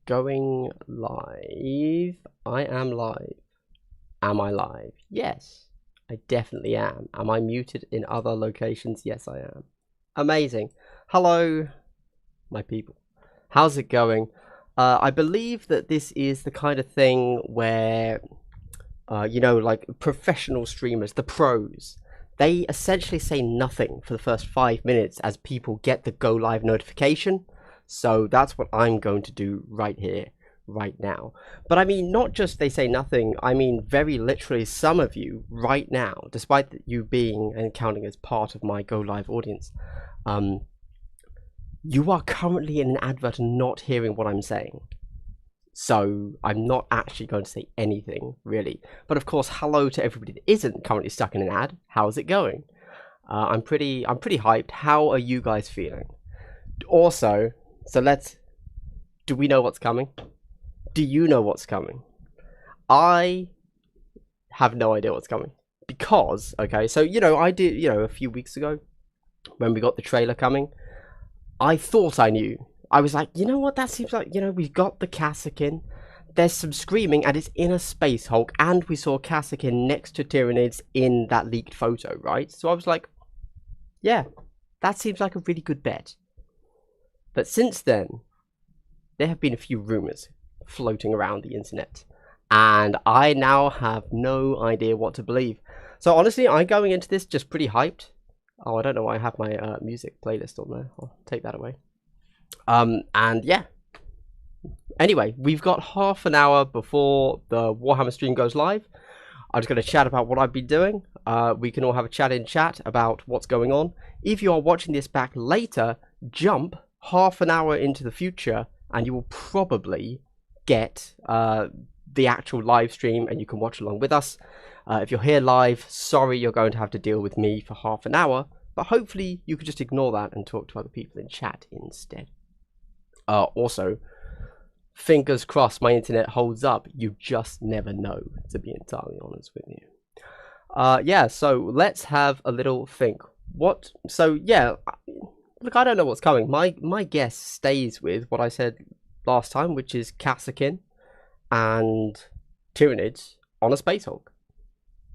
going live. I am live. Am I live? Yes, I definitely am. Am I muted in other locations? Yes, I am. Amazing. Hello, my people. How's it going? I believe that this is the kind of thing where, you know, like professional streamers, the pros, they essentially say nothing for the first 5 minutes as people get the go live notification. So that's what I'm going to do right here, right now. But I mean, not just they say nothing, I mean very literally some of you right now, despite you being and counting as part of my go live audience, you are currently in an advert and not hearing what I'm saying. So I'm not actually going to say anything really. But of course, hello to everybody that isn't currently stuck in an ad. How's it going? I'm pretty hyped. How are you guys feeling? Also, do we know what's coming? Do you know what's coming? I have no idea what's coming because, okay, so, you know, I did, you know, a few weeks ago when we got the trailer coming, I thought I knew. I was like, you know what, that seems like, you know, we've got the Kassakin, there's some screaming, and it's in a Space Hulk, and we saw Kassakin next to Tyranids in that leaked photo, right? So I was like, yeah, that seems like a really good bet. But since then, there have been a few rumors floating around the internet, and I now have no idea what to believe. So honestly, I'm going into this just pretty hyped. Oh, I don't know why I have my music playlist on there. I'll take that away. And yeah. Anyway, we've got half an hour before the Warhammer stream goes live. I'm just going to chat about what I've been doing. We can all have a chat in chat about what's going on. If you are watching this back later, jump half an hour into the future and you will probably get the actual live stream and you can watch along with us. If you're here live, sorry you're going to have to deal with me for half an hour, but hopefully you could just ignore that and talk to other people in chat instead. Also, fingers crossed my internet holds up. You just never know, to be entirely honest with you. Yeah, so let's have a little think. So yeah, look, I don't know what's coming. My guess stays with what I said last time, which is Kassakin and Tyranids on a Space Hulk.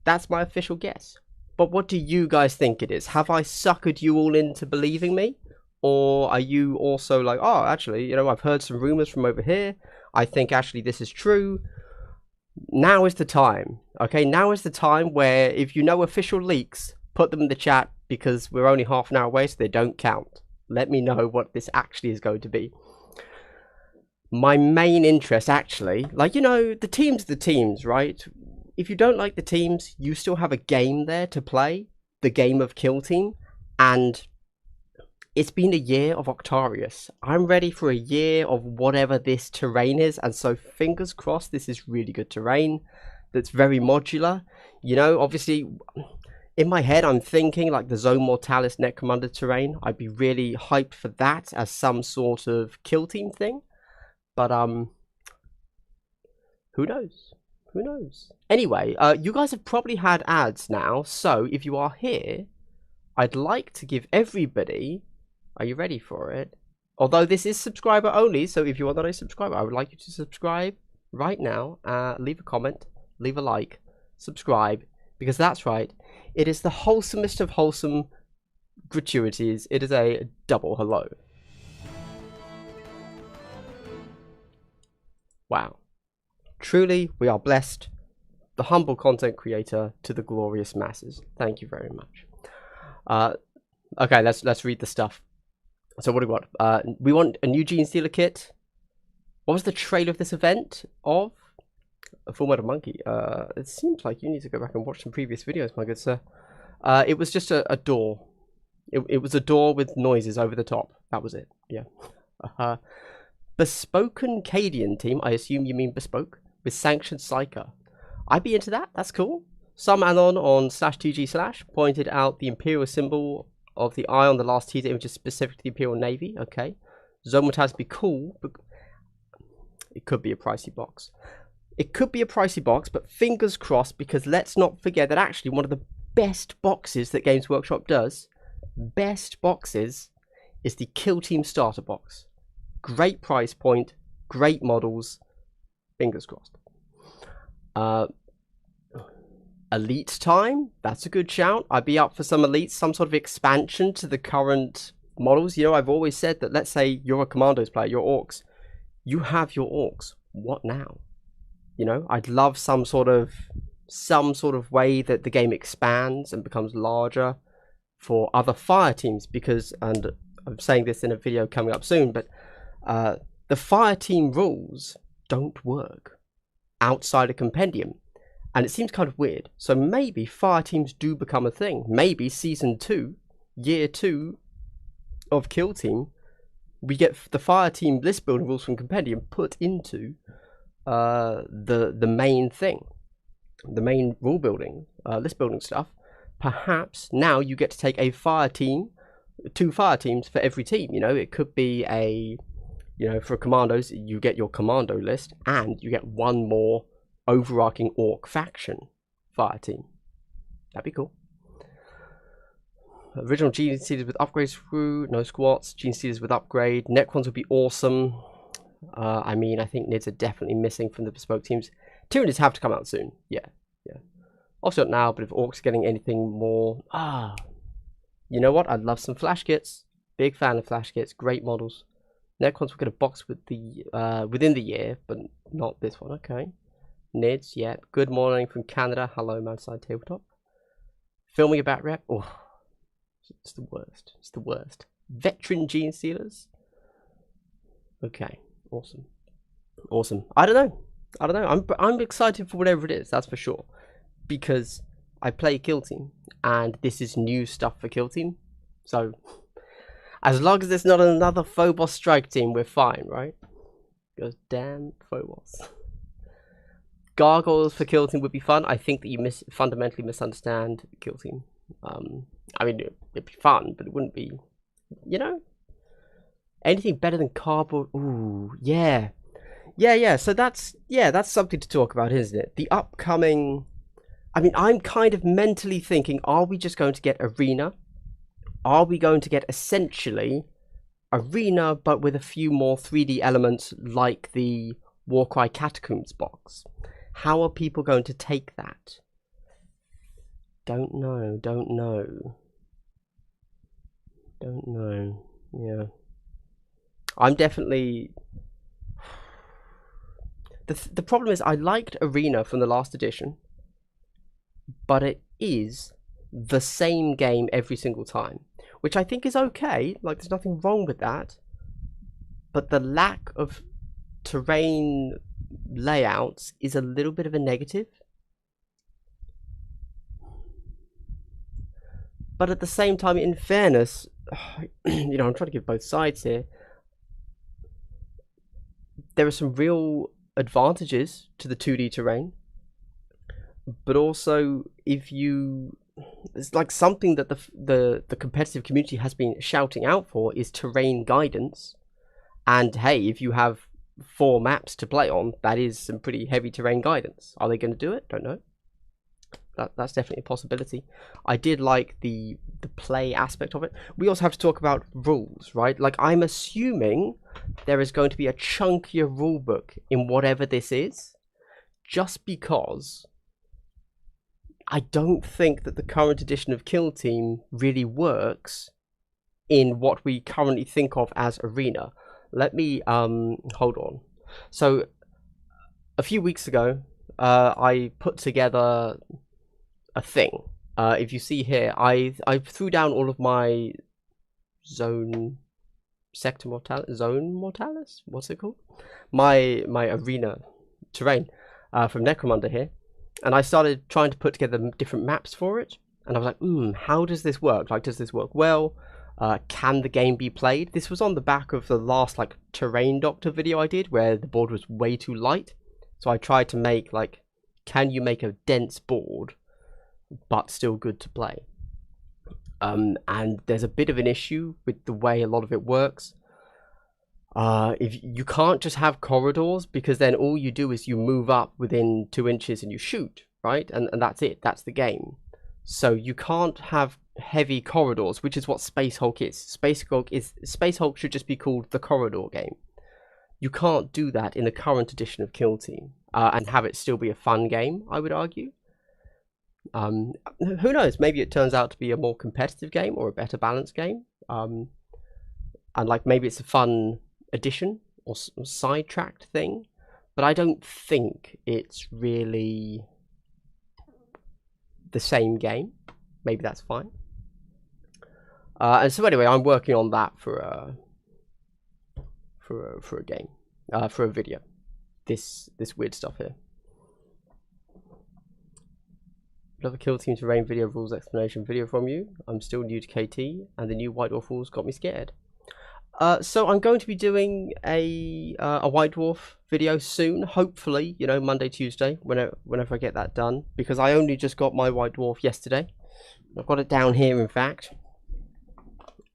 That's my official guess. But what do you guys think it is? Have I suckered you all into believing me? Or are you also like, oh, actually, you know, I've heard some rumors from over here. I think actually this is true. Now is the time. Okay, now is the time where if you know official leaks, put them in the chat because we're only half an hour away, so they don't count. Let me know what this actually is going to be. My main interest, actually, like, you know, the teams, right? If you don't like the teams, you still have a game there to play, the game of Kill Team, and it's been a year of Octarius. I'm ready for a year of whatever this terrain is, and so fingers crossed this is really good terrain that's very modular. You know, obviously, in my head, I'm thinking like the Zone Mortalis Necromunda terrain. I'd be really hyped for that as some sort of Kill Team thing, but who knows? Who knows? Anyway, you guys have probably had ads now, so if you are here, I'd like to give everybody... Are you ready for it? Although this is subscriber only, so if you are not a subscriber, I would like you to subscribe right now. Leave a comment, leave a like, subscribe, because that's right. It is the wholesomest of wholesome gratuities. It is a double hello. Wow. Truly, we are blessed. The humble content creator to the glorious masses. Thank you very much. Okay, let's read the stuff. So what do we want? We want a new Gene Stealer kit. What was the trailer of this event of? A Full Metal Monkey. It seems like you need to go back and watch some previous videos, my good sir. It was just a door. It was a door with noises over the top. That was it. Yeah. Bespoken Cadian team. I assume you mean bespoke. With Sanctioned Psyker. I'd be into that. That's cool. Some anon on /TG/ pointed out the Imperial symbol of the eye on the last teaser image is specific to the Imperial Navy. Okay. Zone Mortalis be cool, but it could be a pricey box. It could be a pricey box, but fingers crossed, because let's not forget that actually one of the best boxes that Games Workshop does, is the Kill Team starter box. Great price point, Great models. Fingers crossed. Elite time? That's a good shout. I'd be up for some elites, some sort of expansion to the current models. You know, I've always said that, let's say you're a commandos player, you're orcs. You have your orcs. What now? You know, I'd love some sort of way that the game expands and becomes larger for other fire teams, because, and I'm saying this in a video coming up soon, but the fire team rules don't work outside a compendium, and it seems kind of weird. So maybe fire teams do become a thing. Maybe season 2, year 2 of Kill Team, we get the fire team list building rules from compendium put into the main thing, the main rule building, list building stuff. Perhaps now you get to take a fire team, 2 fire teams for every team. You know, it could be a, you know, for commandos you get your commando list, and you get 1 more overarching orc faction fire team. That'd be cool. Original gene seeders with upgrades through, no squats. Gene seeders with upgrade. Necrons would be awesome. I mean, I think Nids are definitely missing from the bespoke teams. Tyranids have to come out soon. Yeah. Also not now, but if orcs are getting anything more, you know what? I'd love some flash kits. Big fan of flash kits. Great models. Necrons will get a box with the within the year, but not this one. Okay. Nids, yeah. Good morning from Canada. Hello, Mountainside Tabletop. Filming a bat rep. Oh, it's the worst. It's the worst. Veteran gene stealers. Okay. Awesome. Awesome. I don't know. I'm excited for whatever it is. That's for sure. Because I play Kill Team, and this is new stuff for Kill Team. So, as long as it's not another Phobos strike team, we're fine, right? Because damn Phobos. Gargoyles for Kill Team would be fun. I think that you fundamentally misunderstand Kill Team. I mean, it'd be fun, but it wouldn't be, you know, anything better than cardboard. Ooh, yeah. So that's something to talk about, isn't it? The upcoming. I mean, I'm kind of mentally thinking, are we just going to get Arena? Are we going to get essentially Arena, but with a few more 3D elements like the Warcry Catacombs box? How are people going to take that? Don't know. Yeah. I'm definitely... The problem is I liked Arena from the last edition, but it is the same game every single time, which I think is okay. Like, there's nothing wrong with that. But the lack of terrain layouts is a little bit of a negative. But at the same time, in fairness, you know, I'm trying to give both sides here. There are some real advantages to the 2D terrain, but also if you, it's like something that the competitive community has been shouting out for is terrain guidance. And hey, if you have 4 maps to play on, that is some pretty heavy terrain guidance. Are they going to do it? Don't know. That's definitely a possibility. I did like the play aspect of it. We also have to talk about rules, right? Like, I'm assuming there is going to be a chunkier rule book in whatever this is, just because I don't think that the current edition of Kill Team really works in what we currently think of as Arena. Let me hold on. So a few weeks ago, I put together a thing. If you see here, I threw down all of my zone mortalis. What's it called? My arena terrain from Necromunda here, and I started trying to put together different maps for it. And I was like, how does this work? Like, does this work well? Can the game be played? This was on the back of the last like terrain doctor video I did, where the board was way too light. So I tried to make like, can you make a dense board but still good to play? And there's a bit of an issue with the way a lot of it works. If you can't just have corridors, because then all you do is you move up within 2 inches and you shoot, right? And that's it. That's the game. So you can't have heavy corridors, which is what Space Hulk is. Space Hulk should just be called the corridor game, You can't do that in the current edition of Kill Team and have it still be a fun game, I would argue. Who knows? Maybe it turns out to be a more competitive game or a better balanced game. And like maybe it's a fun addition or sidetracked thing. But I don't think it's really the same game. Maybe that's fine. And so anyway, I'm working on that for a game, for a video. This weird stuff here. Another Kill Team Terrain video rules explanation video from you. I'm still new to KT, and the new White Dwarf rules got me scared. So I'm going to be doing a White Dwarf video soon, hopefully, you know, Monday, Tuesday, whenever I get that done, because I only just got my White Dwarf yesterday. I've got it down here, in fact.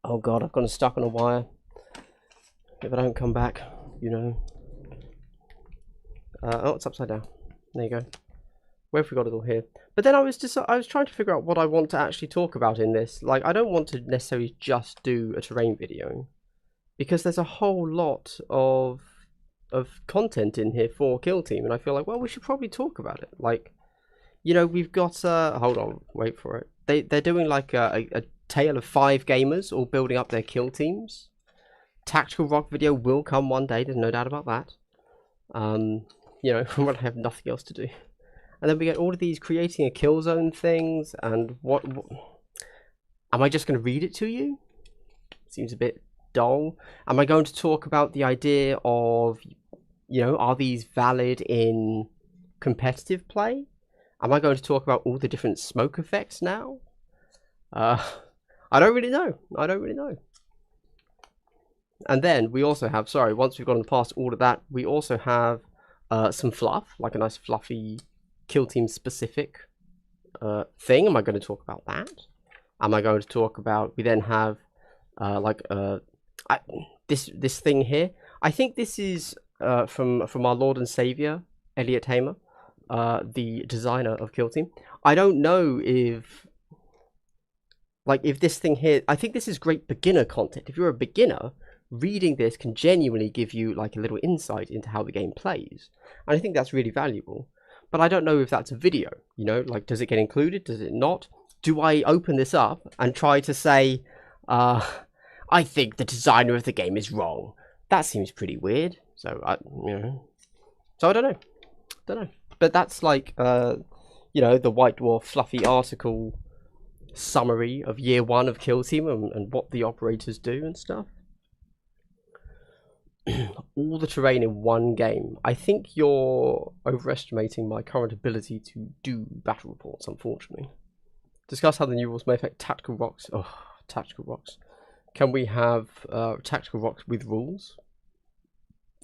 Oh god, I've got it stuck on a wire. If I don't come back, you know. Oh, it's upside down. There you go. Where have we got it all here? But then I was trying to figure out what I want to actually talk about in this. Like, I don't want to necessarily just do a terrain video, because there's a whole lot of content in here for Kill Team, and I feel like, well, we should probably talk about it. Like, you know, we've got hold on, wait for it. They're doing like a tale of 5 gamers all building up their kill teams. Tactical Rock video will come one day, there's no doubt about that. You know, when I have nothing else to do. And then we get all of these creating a kill zone things, and what am I just going to read it to you? Seems a bit dull. Am I going to talk about the idea of, you know, are these valid in competitive play? Am I going to talk about all the different smoke effects now? I don't really know. I don't really know. And then we also have, sorry, once we've gotten past all of that, we also have some fluff, like a nice fluffy Kill Team specific thing. Am I going to talk about that? Am I going to talk about, we then have like this thing here. I think this is from our Lord and Savior, Elliot Hamer, the designer of Kill Team. I don't know if, like, if this thing here, I think this is great beginner content. If you're a beginner, reading this can genuinely give you like a little insight into how the game plays. And I think that's really valuable. But I don't know if that's a video, you know, like, does it get included? Does it not? Do I open this up and try to say, I think the designer of the game is wrong? That seems pretty weird. So, you know, so I don't know. Don't know. But that's like, you know, the White Dwarf fluffy article summary of year 1 of Kill Team and what the operators do and stuff. All the terrain in one game. I think you're overestimating my current ability to do battle reports, unfortunately. Discuss how the new rules may affect tactical rocks. Oh, tactical rocks. Can we have tactical rocks with rules?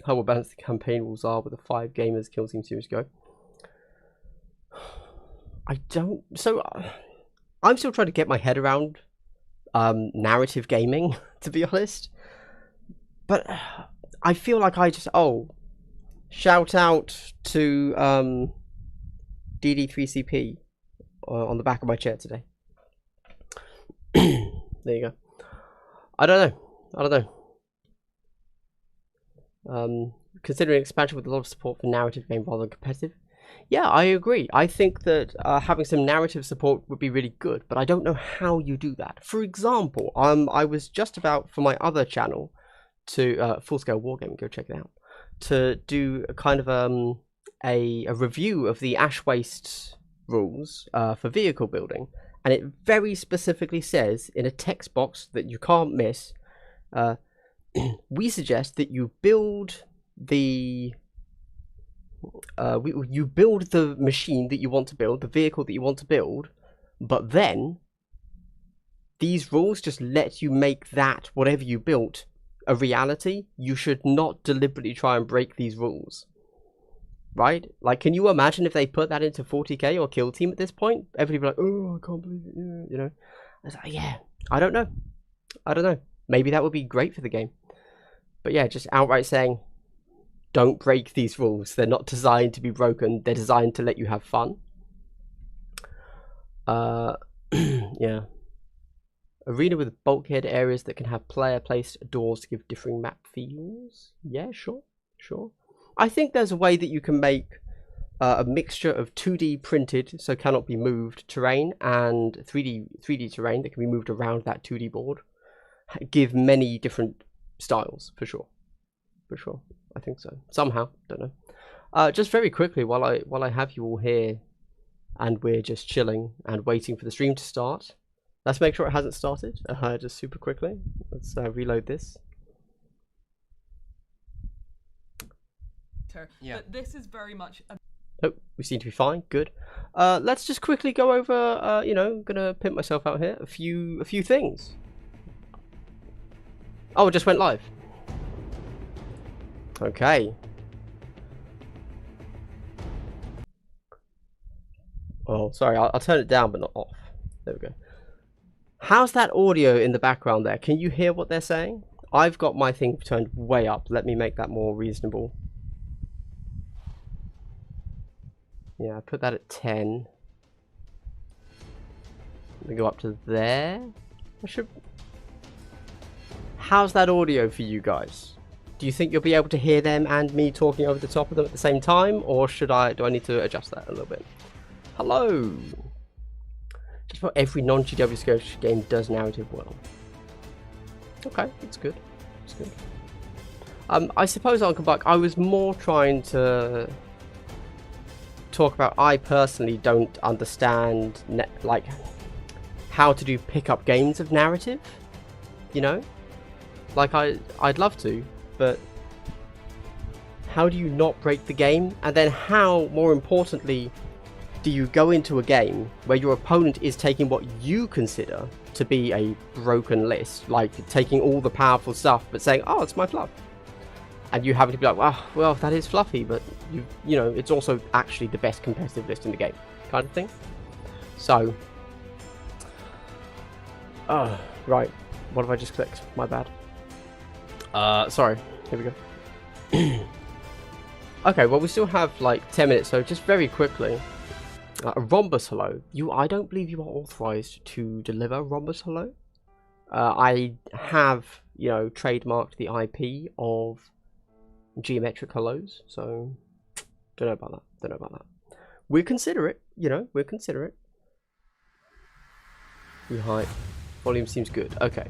How well balanced the campaign rules are with the 5 gamers Kill Team series go. I don't... So, I'm still trying to get my head around narrative gaming, to be honest. But I feel like I just... Oh, shout out to DD3CP on the back of my chair today. There you go. I don't know. Considering expansion with a lot of support for narrative game rather than competitive. Yeah, I agree. I think that having some narrative support would be really good, but I don't know how you do that. For example, I was just about, for my other channel, to Full Scale Wargaming, go check it out, to do a kind of a review of the ash waste rules for vehicle building, and it very specifically says in a text box that you can't miss, we suggest that you build the you build the machine that you want to build, the vehicle that you want to build, but then these rules just let you make that, whatever you built, a reality. You should not deliberately try and break these rules. Right? Like, can you imagine if they put that into 40k or Kill Team at this point? Everybody would be like, oh, I can't believe it, you know? I was like, yeah, I don't know. I don't know. Maybe that would be great for the game. But yeah, just outright saying, don't break these rules. They're not designed to be broken. They're designed to let you have fun. Yeah. Arena with bulkhead areas that can have player-placed doors to give differing map feels. Yeah, sure. Sure. I think there's a way that you can make a mixture of 2D printed, so cannot be moved terrain, and 3D terrain that can be moved around that 2D board. Give many different styles, for sure. For sure. I think so. Somehow, don't know. Just very quickly, while I have you all here, and we're just chilling and waiting for the stream to start. Let's make sure it hasn't started. Just super quickly. Let's reload this. Yeah. But this is very much. Oh, we seem to be fine. Good. Let's just quickly go over. You know, I'm gonna pimp myself out here. A few things. Oh, it just went live. Okay. Oh, sorry. I'll turn it down, but not off. There we go. How's that audio in the background there? Can you hear what they're saying? I've got my thing turned way up. Let me make that more reasonable. Yeah, I put that at 10. Let me go up to there. I should. How's that audio for you guys? Do you think you'll be able to hear them and me talking over the top of them at the same time, or do I need to adjust that a little bit? Hello. Just about every non-GW Skirmish game does narrative well. Okay, that's good. That's good. I suppose I'll come back. I was more trying to talk about. I personally don't understand like how to do pickup games of narrative. You know, like I'd love to, but how do you not break the game? And then how, more importantly, do you go into a game where your opponent is taking what you consider to be a broken list, like taking all the powerful stuff but saying, oh, it's my fluff, and you having to be like, well, that is fluffy, but you know, it's also actually the best competitive list in the game, kind of thing. So, right, what have I just clicked? My bad. Sorry. Here we go. Okay, well, we still have like 10 minutes, so just very quickly. Rhombus hello. I don't believe you are authorized to deliver Rhombus hello. I have, you know, trademarked the IP of geometric hellos, so don't know about that. Don't know about that. We'll consider it, you know, we'll consider it. Height. Volume seems good. Okay.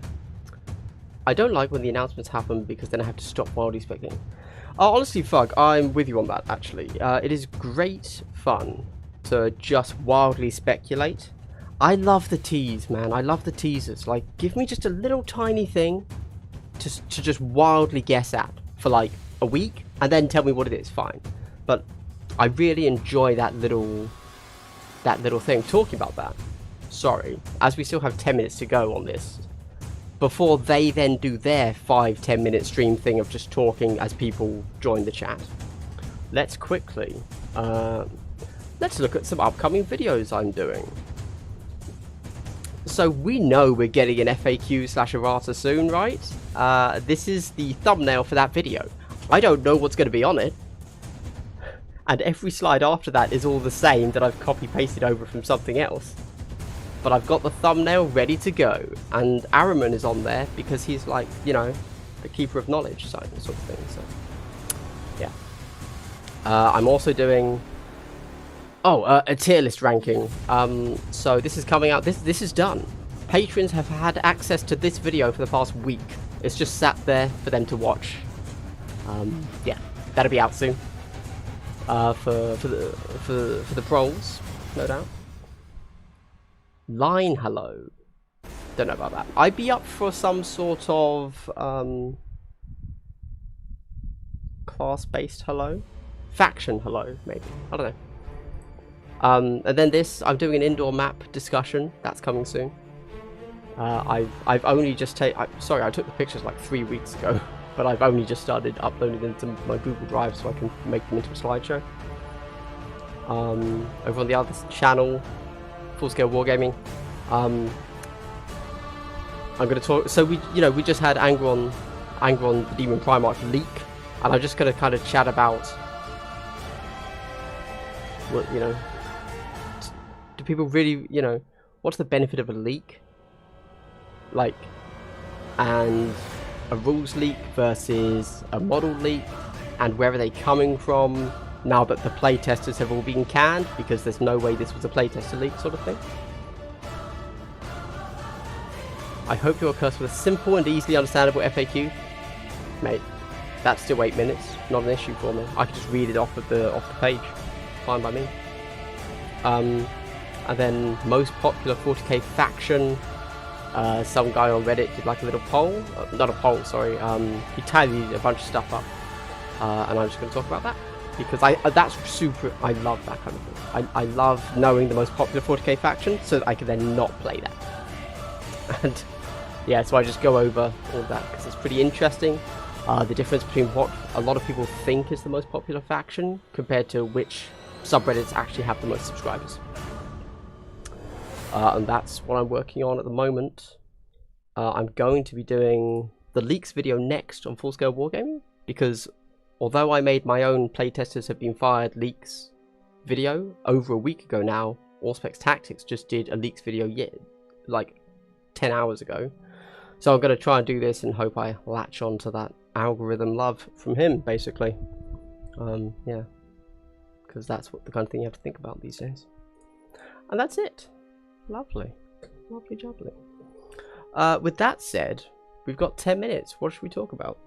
I don't like when the announcements happen because then I have to stop wildly speculating. Honestly, Fug, I'm with you on that, actually. It is great fun to just wildly speculate. I love the tease, man. I love the teasers. Like, give me just a little tiny thing to just wildly guess at for like a week and then tell me what it is. Fine. But I really enjoy that little thing. Talking about that, sorry, as we still have 10 minutes to go on this, before they then do their 5-10 minute stream thing of just talking as people join the chat, let's quickly let's look at some upcoming videos I'm doing. So we know we're getting an FAQ/errata soon, right? This is the thumbnail for that video. I don't know what's going to be on it, and every slide after that is all the same that I've copy pasted over from something else. But I've got the thumbnail ready to go, and Araman is on there because he's like, you know, the keeper of knowledge sort of thing. So yeah, I'm also doing a tier list ranking. So this is coming out. This is done. Patrons have had access to this video for the past week. It's just sat there for them to watch. Yeah, that'll be out soon. For the pros, no doubt. Line hello. Don't know about that. I'd be up for some sort of class-based hello, faction hello, maybe. I don't know. And then this, I'm doing an indoor map discussion. That's coming soon. I've only just sorry, I took the pictures like 3 weeks ago, but I've only just started uploading them to my Google Drive so I can make them into a slideshow. Over on the other channel, Full Scale Wargaming, I'm going to talk. So we just had Angron the Demon Primarch leak, and I'm just going to kind of chat about what, you know, do people really, you know, what's the benefit of a leak, like, and a rules leak versus a model leak, and where are they coming from now that the playtesters have all been canned, because there's no way this was a playtester leak sort of thing. I hope you're cursed with a simple and easily understandable FAQ. Mate, that's still 8 minutes, not an issue for me. I can just read it off the page. Fine by me. And then most popular 40k faction. Some guy on Reddit did like a little poll. Not a poll, sorry. He tallied a bunch of stuff up. And I'm just going to talk about that. Because that's super, I love that kind of thing. I love knowing the most popular 40k faction so that I can then not play that. And yeah, so I just go over all that because it's pretty interesting. The difference between what a lot of people think is the most popular faction compared to which subreddits actually have the most subscribers. And that's what I'm working on at the moment. I'm going to be doing the leaks video next on Full Scale Wargaming, because although I made my own playtesters have been fired leaks video over a week ago now, Allspecs Tactics just did a leaks video like 10 hours ago. So I'm going to try and do this and hope I latch on to that algorithm love from him, basically. Yeah, because that's what the kind of thing you have to think about these days. And that's it. Lovely. Lovely jubbly. With that said, we've got 10 minutes. What should we talk about?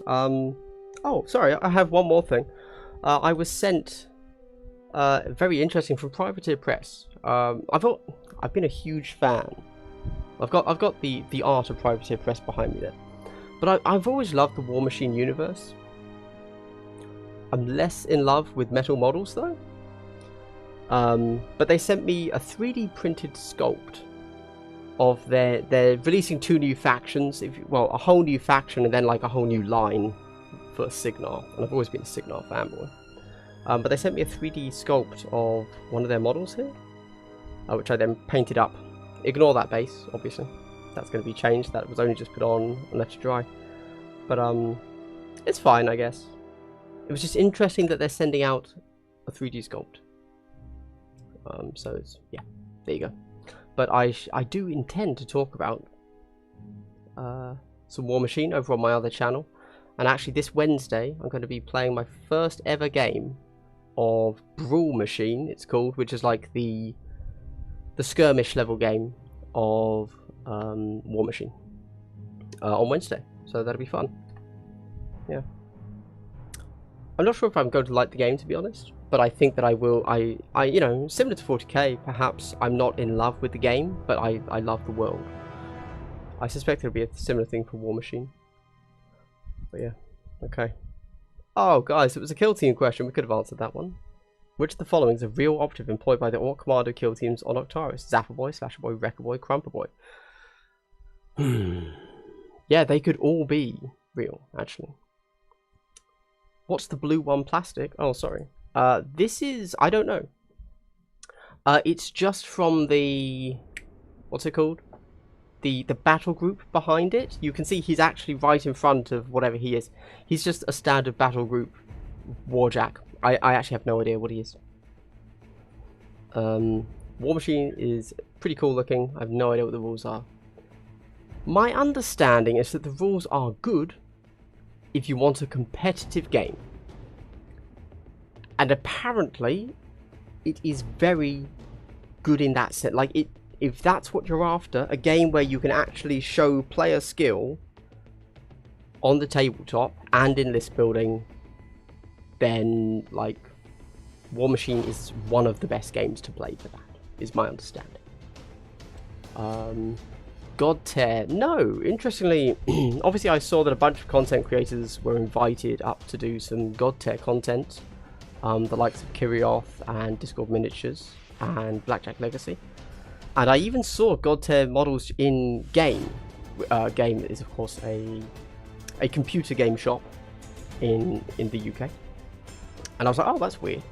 Oh, sorry, I have one more thing. I was sent very interesting from Privateer Press. I've been a huge fan. I've got the art of Privateer Press behind me there. But I've always loved the War Machine universe. I'm less in love with metal models though. But they sent me a 3D printed sculpt of they're releasing 2 new factions. Well, a whole new faction and then like a whole new line for Signar. And I've always been a Signar fanboy. But they sent me a 3D sculpt of one of their models here, which I then painted up. Ignore that base, obviously. That's going to be changed. That was only just put on and left to dry. But it's fine, I guess. It was just interesting that they're sending out a 3D sculpt. So it's, yeah, there you go. But I do intend to talk about some War Machine over on my other channel. And actually this Wednesday, I'm going to be playing my first ever game of Brawl Machine, it's called, which is like the skirmish level game of War Machine on Wednesday. So that'll be fun. Yeah. I'm not sure if I'm going to like the game, to be honest. But I think that I will. You know, similar to 40k, perhaps I'm not in love with the game, but I love the world. I suspect it'll be a similar thing for War Machine. But yeah, okay. Oh, guys, it was a kill team question. We could have answered that one. Which of the following is a real operative employed by the Orc Commando kill teams on Octaris? Zapperboy, Slasherboy, Wreckerboy, Crumperboy. Yeah, they could all be real, actually. What's the blue one plastic? Oh, sorry. This is, I don't know. It's just from the, what's it called? The battle group behind it. You can see he's actually right in front of whatever he is. He's just a standard battle group warjack. I actually have no idea what he is. War Machine is pretty cool looking. I have no idea what the rules are. My understanding is that the rules are good if you want a competitive game. And apparently, it is very good in that sense. Like, if that's what you're after, a game where you can actually show player skill on the tabletop and in list building, then, like, War Machine is one of the best games to play for that, is my understanding. God Tier, no, interestingly, obviously I saw that a bunch of content creators were invited up to do some God Tier content. The likes of Kirioth and Discord Miniatures and Blackjack Legacy. And I even saw God Tier models in Game. Game is, of course, a computer game shop in the UK. And I was like, oh, that's weird.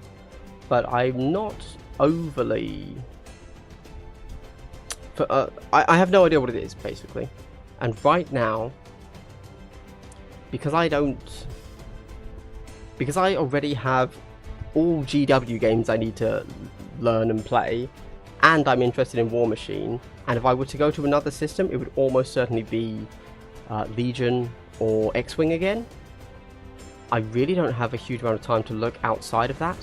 But I'm not overly... I have no idea what it is, basically. And right now, because I already have all GW games I need to learn and play, and I'm interested in War Machine, and if I were to go to another system, it would almost certainly be Legion or X-Wing again. I really don't have a huge amount of time to look outside of that.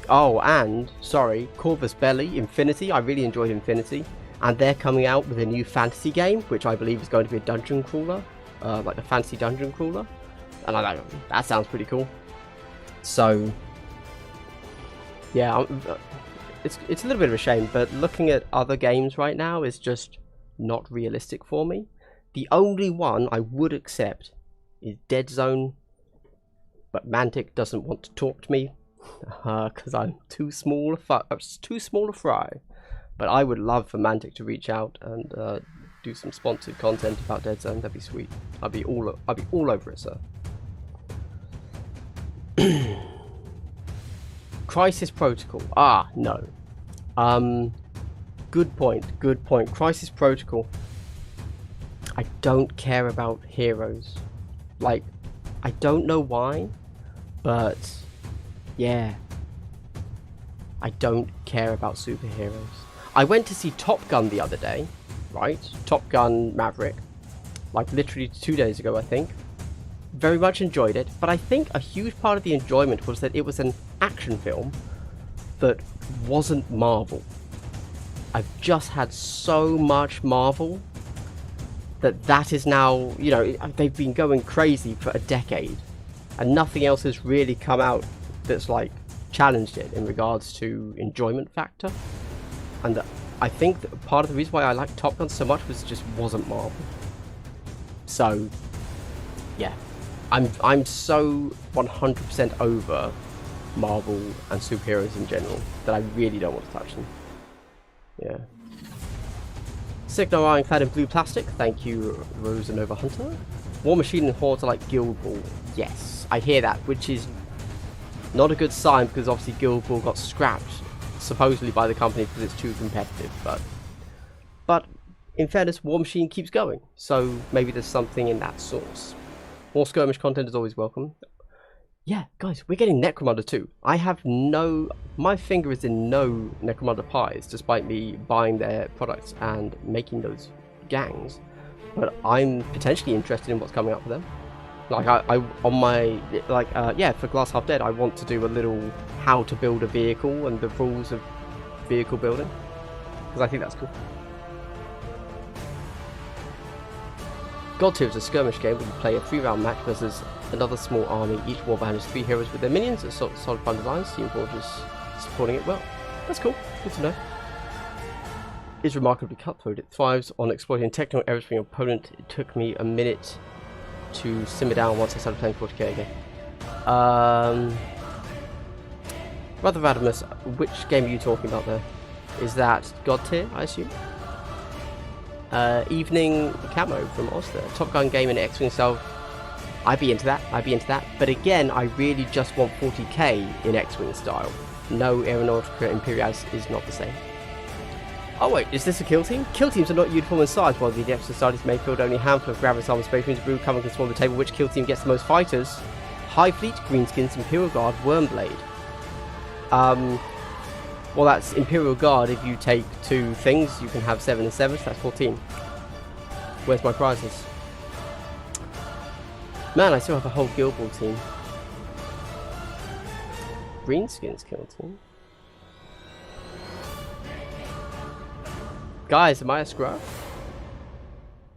Oh, and, sorry, Corvus Belli, Infinity. I really enjoyed Infinity. And they're coming out with a new fantasy game, which I believe is going to be a dungeon crawler. Like a fantasy dungeon crawler. And that sounds pretty cool. So, yeah, it's a little bit of a shame, but looking at other games right now is just not realistic for me. The only one I would accept is Dead Zone, but Mantic doesn't want to talk to me because I'm too small to fry. But I would love for Mantic to reach out and do some sponsored content about Dead Zone. That'd be sweet. I'd be all over it, sir. Crisis Protocol. Ah, no. Good point. Crisis Protocol. I don't care about heroes. Like, I don't know why, but yeah. I don't care about superheroes. I went to see Top Gun the other day, right? Top Gun Maverick. Like literally 2 days ago, I think. Very much enjoyed it, but I think a huge part of the enjoyment was that it was an action film that wasn't Marvel. I've just had so much Marvel that is now, you know, they've been going crazy for a decade and nothing else has really come out that's like challenged it in regards to enjoyment factor. And I think that part of the reason why I liked Top Gun so much was it just wasn't Marvel. So yeah, I'm so 100% over Marvel and superheroes in general that I really don't want to touch them. Yeah. Signo Ironclad in blue plastic. Thank you, Rosa Nova Hunter. War Machine and Hordes are like Guild Ball. Yes, I hear that, which is not a good sign because obviously Guild Ball got scrapped supposedly by the company because it's too competitive. But in fairness, War Machine keeps going, so maybe there's something in that source. More skirmish content is always welcome. Yeah, guys, we're getting Necromunda too. My finger is in no Necromunda pies, despite me buying their products and making those gangs. But I'm potentially interested in what's coming up for them. Like for Glass Half Dead, I want to do a little how to build a vehicle and the rules of vehicle building, because I think that's cool. God Tier is a skirmish game where you play a 3-round match versus another small army. Each warband has 3 heroes with their minions and solid fun designs. Team Forge is supporting it well. That's cool. Good to know. It's remarkably cutthroat. It thrives on exploiting technical errors from your opponent. It took me a minute to simmer down once I started playing 40k again. Brother Radimus, which game are you talking about there? Is that God Tier, I assume? Evening Camo from Oster. Top Gun game in X-Wing style. I'd be into that. But again, I really just want 40k in X-Wing style. No, Aeronautica Imperialis is not the same. Oh wait, is this a kill team? Kill teams are not uniform in size, while the EDF societies may field only a handful of Gravis Armor Space Marines. Brew coming can swarm the table. Which kill team gets the most fighters? High Fleet, Greenskins, Imperial Guard, Wormblade. Well, that's Imperial Guard. If you take 2 things, you can have 7 and 7, so that's 14. Where's my prizes? Man, I still have a whole Guild Ball team. Greenskins kill team. Guys, am I a scrub?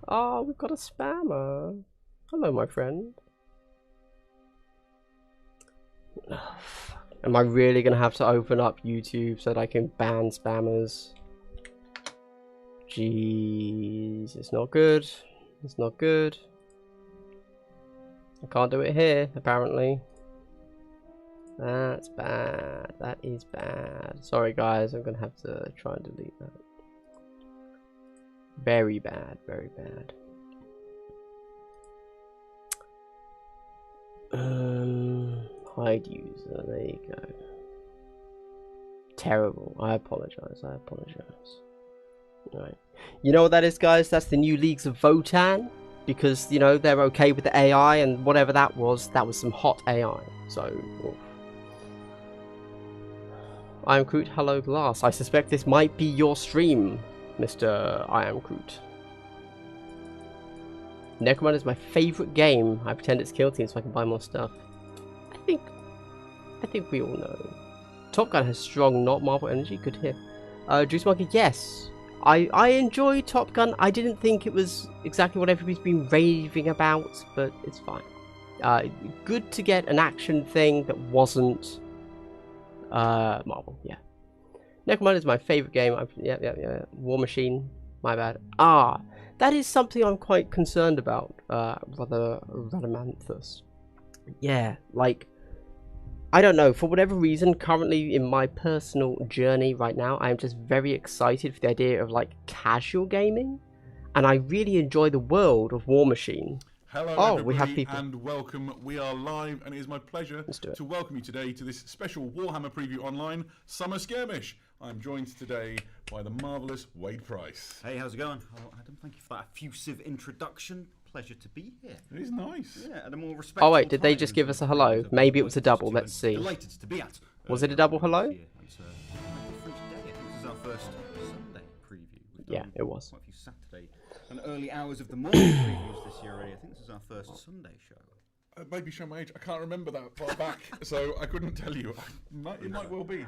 Oh, we've got a spammer. Hello, my friend. Oh, am I really going to have to open up YouTube so that I can ban spammers? Jeez, it's not good. It's not good. I can't do it here, apparently. That's bad. That is bad. Sorry, guys. I'm going to have to try and delete that. Very bad. Very bad. Hide user. There you go. Terrible. I apologize. I apologize. Right. You know what that is, guys? That's the new Leagues of Votann. Because, you know, they're okay with the AI, and whatever that was some hot AI. So, oof. I am Kroot, hello Glass. I suspect this might be your stream, Mr. I am Kroot. Necromunda is my favourite game. I pretend it's Kill Team so I can buy more stuff. think we all know. Top Gun has strong, not Marvel energy. Good to hear. Juice Monkey, yes. I enjoy Top Gun. I didn't think it was exactly what everybody's been raving about, but it's fine. Good to get an action thing that wasn't Marvel. Yeah. Necromunda is my favorite game. Yeah. War Machine. My bad. That is something I'm quite concerned about. Radamanthus. Yeah, like, I don't know, for whatever reason, currently in my personal journey right now, I'm just very excited for the idea of, like, casual gaming, and I really enjoy the world of War Machine. Hello, everybody, we have people. And welcome. We are live, and it is my pleasure to welcome you today to this special Warhammer Preview Online Summer Skirmish. I'm joined today by the marvellous Wade Price. Hey, how's it going? Oh, Adam, thank you for that effusive introduction. Pleasure to be here. It is nice. Yeah, and a more respectful. Oh wait, did they just give us a hello? Maybe it was a double. Let's see. Delighted to be at. Was it a double hello? It's a different day. This is our first Sunday preview. Yeah, it was. Quite a few Saturday and early hours of the morning previews this year already. I think this is our first Sunday show. Maybe show my age. I can't remember that far back, so I couldn't tell you. It might well be.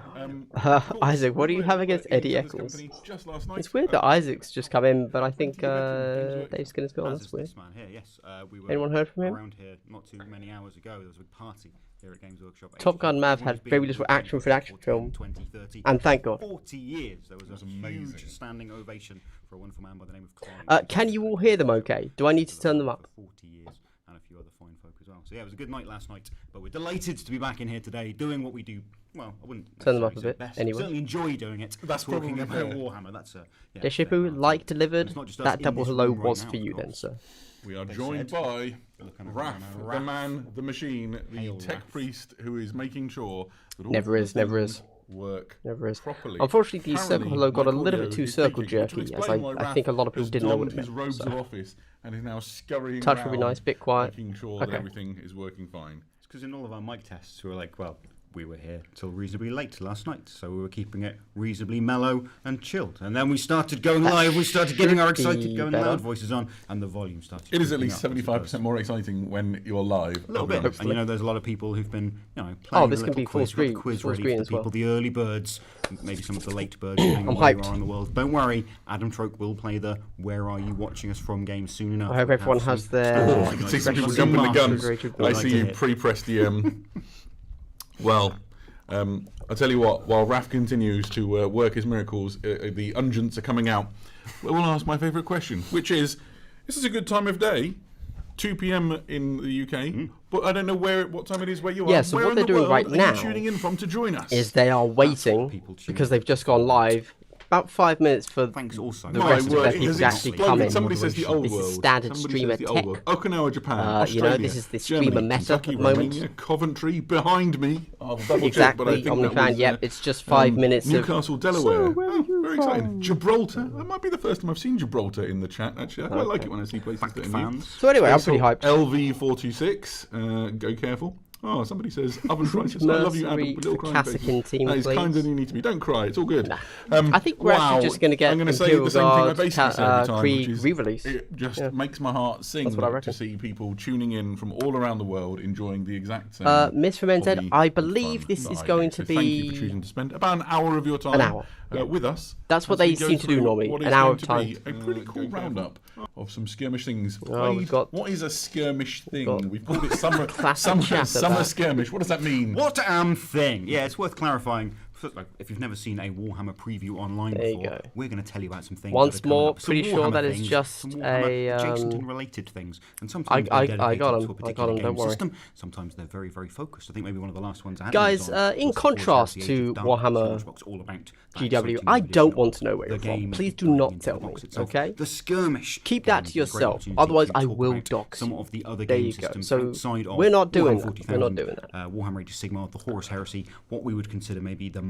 Isaac, what do you have against Eddie Eccles? Just last night. It's weird that Isaac's just come in, but I think Dave's going to go on. That's weird. This man here, yes. We were Anyone heard from him? around here not too many hours ago. There was a big party here at Games Workshop. Top Gun Mav had very little action for an action film, 20, 30, and thank God. 40 years. There was a amazing. huge standing ovation for a wonderful man by the name of Klein. Can you all hear them okay? Do I need to turn them up? 40 years, and a few other fine folk as well. So yeah, it was a good night last night, but we're delighted to be back in here today doing what we do. Well, I wouldn't turn them up a necessarily bit. say best. Anyway, Certainly enjoy doing it. That's talking probably about fair. Warhammer. That's a yeah, Deshipu, like delivered. It's not just us That in double this hello room right was now, for you of then, course. sir. We are joined by Raph, the man, the machine, the Hail tech Raph. priest who is making sure that all Never is, the never things is. work Never is. properly. Unfortunately, the circle Apparently, hello got a my little audio bit too is circle peaking, which will jerky, as explain why I Raph think a lot of people has didn't know what it donned his meant. robes So. of office and is now scurrying Touch would be around, nice, bit quiet. making sure that Okay. everything is working fine. It's because in all of our mic tests, we were like, well, we were here till reasonably late last night, so we were keeping it reasonably mellow and chilled. And then we started going live, we started getting our should excited, be going better. loud voices on, and the volume started. It is at creeping least up, I 75% suppose. more exciting when you're live. A little bit, and you know, there's a lot of people who've been, you know, Oh, playing this the can little be full quiz. We've got the screen- quiz full ready screen for as the people, well. the early birds, maybe some of the late birds, depending on I'm where you hyped. are in the world. Don't worry, Adam Troke will play the "Where Are You Watching Us From" game soon enough. I hope We'll everyone have has some- their Oh, I can see some people Expression jumping the gun. mastered I rated see you hit. pre-press the. Well, I'll tell you what. While Raph continues to work his miracles, the unguents are coming out. We'll ask my favourite question, which is: this is a good time of day, 2 p.m. in the UK, but I don't know what time it is where you are. Yeah, so where what in they're the doing world right are now you tuning in from to join us? is they are waiting people tune because in. they've just gone live. About 5 minutes for Thanks also. the My rest of the word, best it people has to actually exploded. come in. Somebody says the old This is world. standard Somebody streamer says the old world. tech. Okinawa, Japan, You know, Australia, this is the Germany, streamer meta Kentucky, at the moment. Romania, Coventry behind me. I'll double check, but I Exactly, think that OmniFan. was, Yep, it's just 5 minutes of. Newcastle, Delaware. So, where are you very from? exciting. Gibraltar. That might be the first time I've seen Gibraltar in the chat. Actually, I quite like it when I see places that are new. fans. So anyway, I'm pretty hyped. LV426. Go careful. Oh, somebody says oven prices. I love you, Adam. Mercenary But little for crying Cassican faces. team, That is please. kinder than you need to be. Don't cry. It's all good. I think we're actually just going to get I'm going to say Imperial the same thing I Guard basically say every time, Krieg which is re-release. it just makes my heart sing That's what I to reckon. see people tuning in from all around the world enjoying the exact same. Miss from NZ, hobby I and believe fun this that is I going do. to So thank you for be choosing to spend about an hour of your time an hour, yeah. with us. That's what as we they go seem to do through normally, what an is hour going of to time. be a pretty cool roundup of some skirmish things. Oh, we've Wade, got- what is a skirmish thing? got We've called it summer classic chat at summer that. skirmish. What does that mean? What thing? Yeah, it's worth clarifying. Like, if you've never seen a Warhammer preview online There you before, go. we're going to tell you about some things. Once that are coming more, up. Some pretty sure Warhammer that is things, just some Warhammer a, adjacent and related things, and sometimes I they're dedicated got 'em, to a I particular got 'em, game don't worry. system. Sometimes they're very, very focused. I think maybe one of the last ones I had Guys, was on in was the contrast Forge of the Age to of Darkness, Warhammer which was all about that GW, exciting I new don't edition want to know of where the you're from. game Please do diving not into tell the me, box itself. okay? The Skirmish. Keep that game to is a great yourself, opportunity otherwise to I talk will about dox some you. of the other There game you go. systems So outside of we're not doing Warhammer that. We're not 40,000, doing that. Warhammer Age of Sigmar, the Horus Heresy, what we would consider maybe the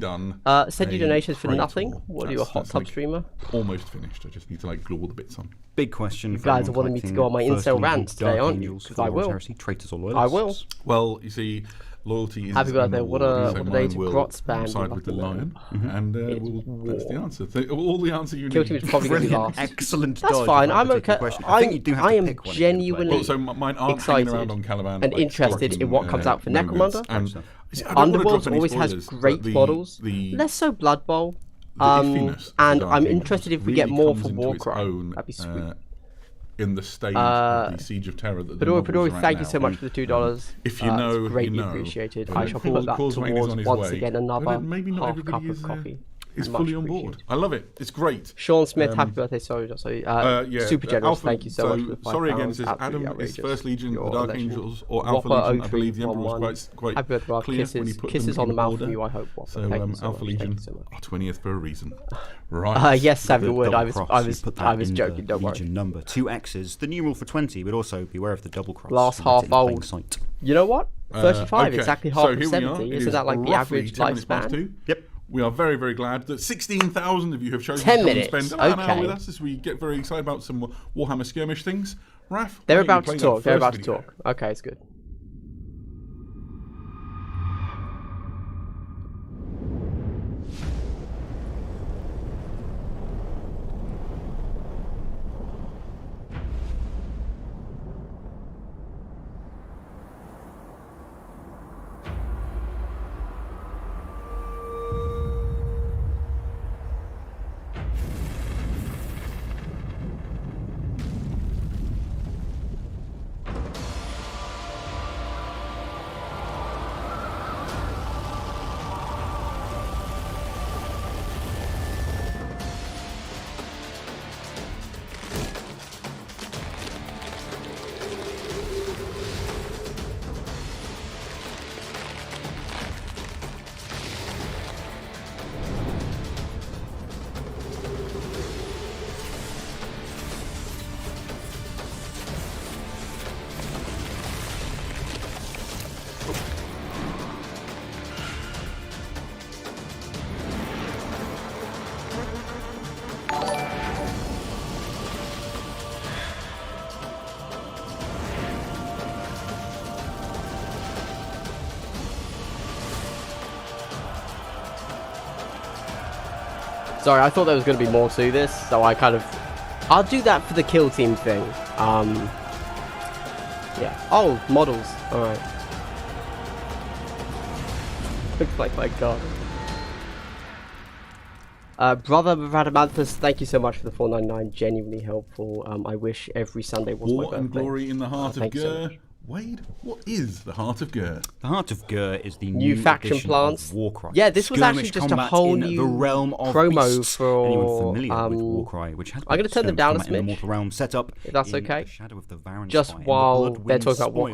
done. Send you a donations for Prey nothing. tour. What are you, a hot That's tub like streamer? Almost finished. I just need to like glue all the bits on. Big question. For guys are everyone wanting me to collecting go on my First incel Legion, rant today, Dark aren't you? Angels, 'Cause I Followers will. Heresy, traitors or I loyalists? will. Well, you see, Loyalty is Happy birthday. an What award, a so day mine to will Grotspan. side with the lion, and that's the answer. All the answer you Kill team need. is probably going to be Brilliant, last. excellent. That's dodge fine. of that I'm particular okay. question. I think you do have I to am pick one if you're gonna play. genuinely Well, so mine aren't hanging around on Caliban and like interested stalking, in what comes out for nomads. Necromunda. And see, I don't wanna drop Underworlds any always has spoilers, but great models. The Less so Blood Bowl. iffiness of the And Dark I'm Angels interested if we really get more comes for into its Warcry. own, That'd be sweet. In the stage of the Siege of Terror that the Fedori, novels are at thank you now. so much for the $2. If you know, it's greatly you know. appreciated. But I shall put that Paul's Wayne is on towards his once way. again But another maybe not half cup everybody of coffee. is Much fully on board. appreciated. I love it. It's great. Sean Smith, happy birthday! Sorry, super generous. Alpha, Thank you so much for the £5. Sorry again, says Absolutely Adam is outrageous. First Legion, You're the Dark legend. Angels, or Alpha Whopper Legion. I believe the Emperor was quite happy birthday, Rob. clear when he put Kisses them on the in mouth order. from you, I hope. Whopper. So, Thank you so Alpha much. Legion, Thank you so much. our 20th for a reason. Right. Yes, Samuel Wood. I Double cross, you was put that in joking. the Don't worry. Legion number 2 X's. The numeral for 20 would also beware of the double cross. Glass Let it half in plain old. sight. You know what? 35, Okay, exactly so half of here we are. 70. It Isn't is that like the roughly average 10 minutes past lifespan? 2. Yep. We are very, very glad that 16,000 of you have chosen 10 to come minutes, and spend an hour okay. with us as we get very excited about some Warhammer Skirmish things. Raph, They're why don't you about to play that talk. They're first about to video? talk. Okay, it's good. Sorry, I thought there was going to be more to this, so I kind of... I'll do that for the kill team thing. Yeah. Oh, models. Alright. Looks like my god. Brother Radamanthus, thank you so much for the $4.99. Genuinely helpful. I wish every Sunday was my War birthday. and glory in the heart of thank you so Gur. much. Wade, what is the Heart of Gur? The Heart of Gur is the New faction edition plants. of Warcry. Yeah, this was actually Skirmish just a combat whole in new the realm of promo beasts. for, Anyone familiar with Warcry, which had I'm gonna turn them down a Skirmish combat in the smidge, Mortal Realm setup if that's in okay. the shadow of the Varan Just Spire, while in the they're Bloodwind talking about Spoil,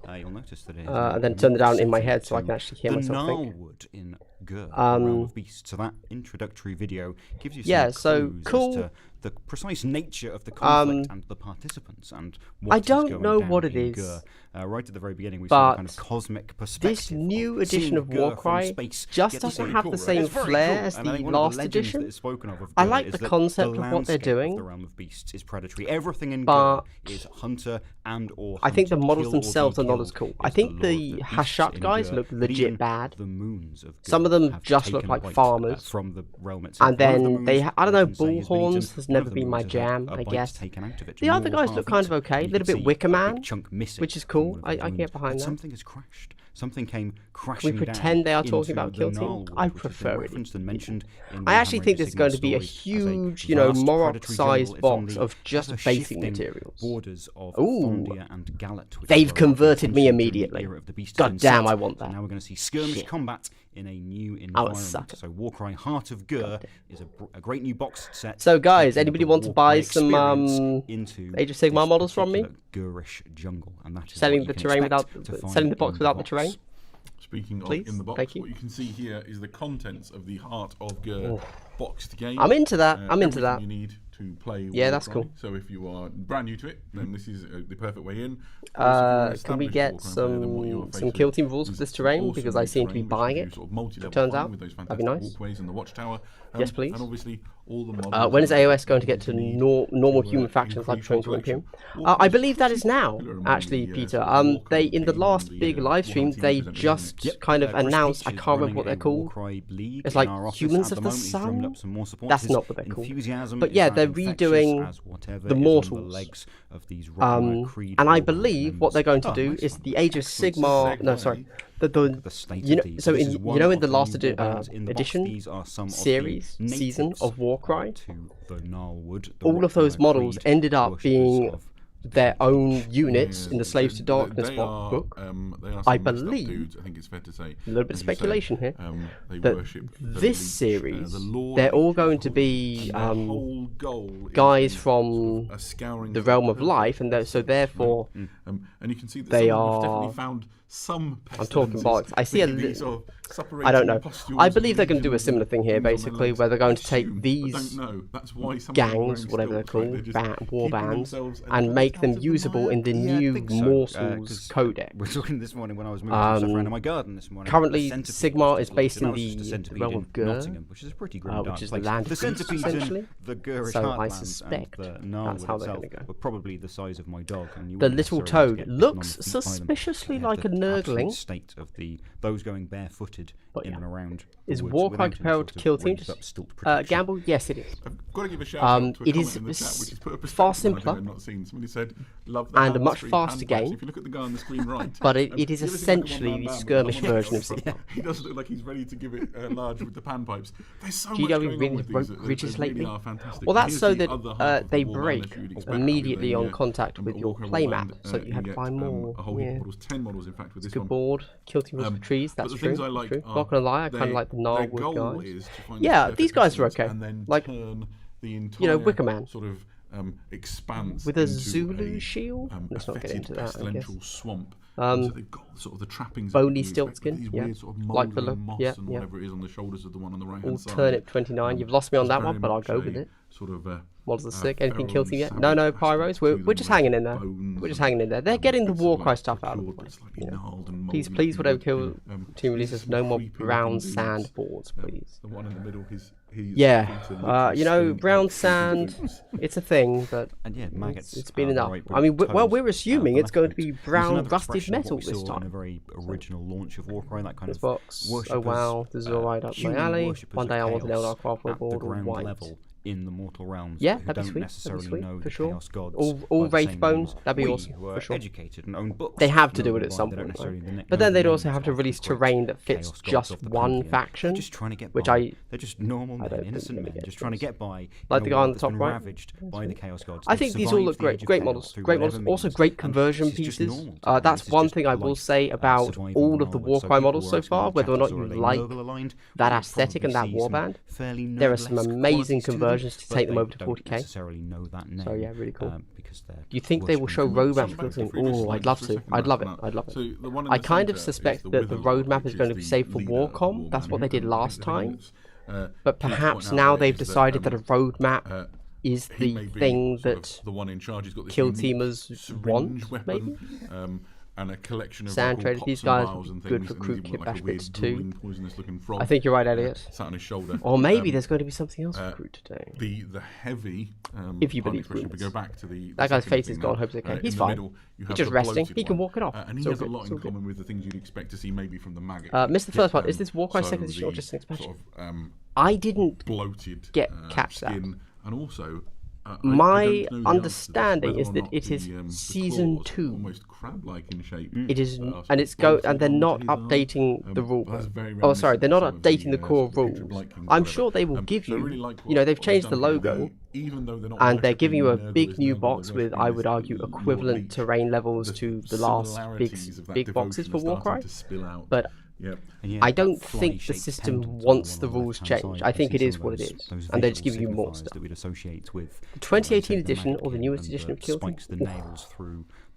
Warcry. you'll notice that it is And then turn it down in my head so I to can actually hear the myself think. Gnarlwood in Gur, the realm of beasts. So that introductory video gives you some Yeah, so clues cool. as to the precise nature of the conflict and the participants and what I is don't going know down what it in is, Gur. Right at the very beginning, we saw a kind but of cosmic perspective. this new of edition seeing of Gur from Warcry space. just Yet doesn't it's have cool, the right? same It's very flair cool. as And I the think one of last legends edition. that is spoken of I Gur like is the that concept of what they're landscape doing, the realm of beasts is predatory. Everything in but Gur is hunter and or I think the hunted. models Kill or be themselves are not killed as cool. is I think the law of the beasts Hashut in guys Gur, look but legit even bad. the moons of Some of Gur them have just look taken like a bite, farmers. from the realm itself. And One of the then moons, they, I don't know, legends say, is bullhorns Legion. has One never of the been my moons has had jam, a I bite guess. taken out of it. The other More guys look kind of half-eaten, okay, a and little you bit can Wicker see a Man, big chunk missing which is from cool. one of I those can moons. get behind But that. something has crashed. Something came crashing We pretend down they are talking into about the Kill Team. Gnarlwood, I which has been prefer it. referenced and mentioned in I actually Warhammer think there's going to be a Sigmar stories huge, as you know, vast predatory Morok-sized jungle. It's on box the of just ever basic shifting materials. Borders of Ooh. Fondia and Galat, which They've were converted me attention during the immediately. era of the Beast God has damn, set. I want So that. now we're going to see skirmish Shit. combat in a new I'm a environment. sucker. So Warcry Heart of Gur is a great new box set. So guys, taking anybody the want to Warcry buy some experience into Age of Sigmar this models from me? particular Gurish jungle, and that is Selling what the you can terrain expect without, to find selling the box in without the box. terrain. Speaking Please? of in the box, Thank you. what you can see here is the contents of the Heart of Gur boxed game. I'm into that. I'm into Everything that. you need to play. Yeah, that's Warcry. cool. So if you are brand new to it, then this is the perfect way in. Can we get some kill team rules for this terrain, because I seem to be buying it? It turns out that'd be nice. Walkways and the watchtower. Yes, please. And obviously all the models When is AOS going to get to normal human factions like Train to Imperium? I believe that is now, actually, Peter. They in the last big live stream, they just kind of announced, I can't remember what they're called. It's like Humans of the Sun? That's not what they're called. But yeah, they're redoing the Mortals. And I believe what they're going to do is the Age of Sigmar. No, sorry. In the last edition season of Warcry, all of those models ended up being their own units in the Slaves to Darkness book. I believe, I think it's fair to say, a little bit of speculation here, that this series, they're all going to be guys from the realm of life, and so therefore and you can see that they are are. definitely found some. I'm talking bollocks. I see a sort of I don't know. I believe they're going to do a similar thing here, basically, where they're going to take these gangs, whatever they're called, war bands, and make them usable in the new Mortals Codex. We're talking this morning when I was moving stuff around in my garden this morning. Currently, Sigmar is based in the realm of Gur, Nottingham, which is a pretty grim which is the place. land The of centipede essentially. the Gurish So I heartlands suspect and the that's how they're itself going to go. were probably the size of my dog. And you The wouldn't little necessarily toad get looks bitten on the feet by them. suspiciously They have like a the absolute nurgling. state of those going barefooted in and around. Is the woods Warcry without any compared sort to of Kill Team? raised up stilt protection. Gamble? Yes, it is. I've got to give a shout out to a it comment is in the chat, which is put a far perspective on simpler I've not seen. Somebody said, love the and a hand much screen faster pan pipes. game. If you look at the guy on the screen right, But it is he doesn't look like a essentially one-man the band skirmish with a version of front. Sigmar. He doesn't look like he's ready to give it large with the pan pipes. There's so much GW going on really with broke these. bridges They really lately. are fantastic. Well, that's Here's so the other half that of they the Warhammer break as you'd expect immediately with on contact with your Warhammer play Wand, map, so you have to get, buy more. a whole heap of Yeah. models, 10 models in fact with this Good one. board. Kill Team rules for trees. But That's the true. things I like True. are Not gonna lie, I kind of like the their Gnarlwood goal guys. is to find Yeah, the these perfect guys are distance okay. and then Like turn the entire you know, Wicker Man. sort of expanse with a into Zulu a, shield. Let's not get fetid, into that. I guess. pestilential swamp. So they've got sort of the trappings. that Bony you expect, stiltskin, these yeah. weird sort of Like the mouldering look, moss yeah, and yeah. whatever it is on the shoulders of the one on the right All hand side. Turnip 29. You've lost me on It's that very one, but I'll much go a with it. Sort of Models are sick. feral Anything Kill Team yet? savage No aspect Pyros. to We're them just with hanging in there. bones We're just and, hanging in there. They're getting the bits of, Warcry like, stuff out of the procured, way. but it's slightly gnarled and Please, mouldy whatever wood. Kill Team releases, no more creepy brown looking sand dudes. boards, please. The one in the middle, he's Yeah, feet are you know, literally brown stained sand, boots. it's a thing, but And yeah, maggots. it's been are enough. right I mean, with well, toes, we're assuming for it's going to lack of be it. There's brown another rusted expression of metal what we this saw in a time. very original launch of Warcry, that kind This of box, oh worshippers, wow, this is all right up my human alley. worshippers One of day I want an chaos Eldar Craft at the board ground white. level in the mortal realms. Yeah, who that'd be don't sweet. necessarily That'd be know sweet, the for sure. chaos gods. All by the Wraith same bones, means that'd be we, awesome, who for are sure. educated and own books. They have to know do it them at by, some they don't point, necessarily right? know But then the they'd also names have to of release the great terrain that fits chaos gods just of the one pantheon. faction, They're just trying to get which by. They're just normal I men, don't think innocent they're men, gonna just get trying to this. get by. Like in the a guy on world the that's top been right. ravaged by the chaos gods. I They've think these all look survived the great. age of Great chaos models. through Great whatever models. Also means, great and conversion this is just pieces. normal to them. That's This is one just thing I will life, say about surviving all on of the Gnarlwood. So Warcry people models who so are asking far, in the whether or chat, not are you they like Nurgle aligned? that You'll aesthetic and that probably see some warband, fairly there are some Nurgle-esque amazing qualities to them, conversions to but take them they over to don't 40k. necessarily know that name. So yeah, really cool. Because they're Do you think they will show worshipping roadmap Back for to Kill Team? previous Oh, slides I'd love for a to. second I'd love it. after that. I'd love it. So the one in I the kind of centre is suspect the that the Wither Lord, roadmap which is going to be the saved for leader of the Warcom. That's what they did Warman. last I think time. it's, key But to point perhaps out now there they've is that, decided that a roadmap is he the may be thing sort of that the one in charge. He's got this kill unique teamers syringe want, weapon, maybe? and a collection of Sand like, traders, pots these and guys vials and would be good things, for and crew he's even kit got, like, bash a weird bits too. drooling poisonous looking frog. I think you're right, Elliot. Sat on his shoulder. Or maybe there's going to be something else for crew today. The heavy. If you pardon believe expression, but Runes. go back to the That guy's second face thing is now. gone. Hope's okay. In He's the fine. middle, you He's have just the resting. bloated He can one. walk it off. And he It's all has a good, lot it's in all good. common with the things you'd expect to see maybe from the maggot. Missed the first part. Is this Warcry so second edition or the just an expansion? Sort of, I didn't bloated catch that. skin, and also My I don't know the answer to this, understanding whether is or that not it is the season claws, 2. almost crab-like in shape. It is, are sort and of it's go, bolted and they're not onto his arm. updating the rule. But that's very Oh, sorry, they're not reminiscent of updating the core sort of picture of rules. Blight Kings, I'm whatever. sure they will give So I you. really like You know, they've what changed the done here. logo, Even though they're not and they're giving you a worshipping big Nurgle new as box Nurgle, with, they're I would worshipping argue, this equivalent Lord Leech. terrain levels to the last big similarities of that boxes for devotion are starting Warcry. to spill out. But Yeah. I don't think the system wants the rules changed. I think it is what it is, and they're just giving you more stuff. That we'd associate with The 2018 the edition or the mannequin newest and edition the of Kill Team. spikes the nails through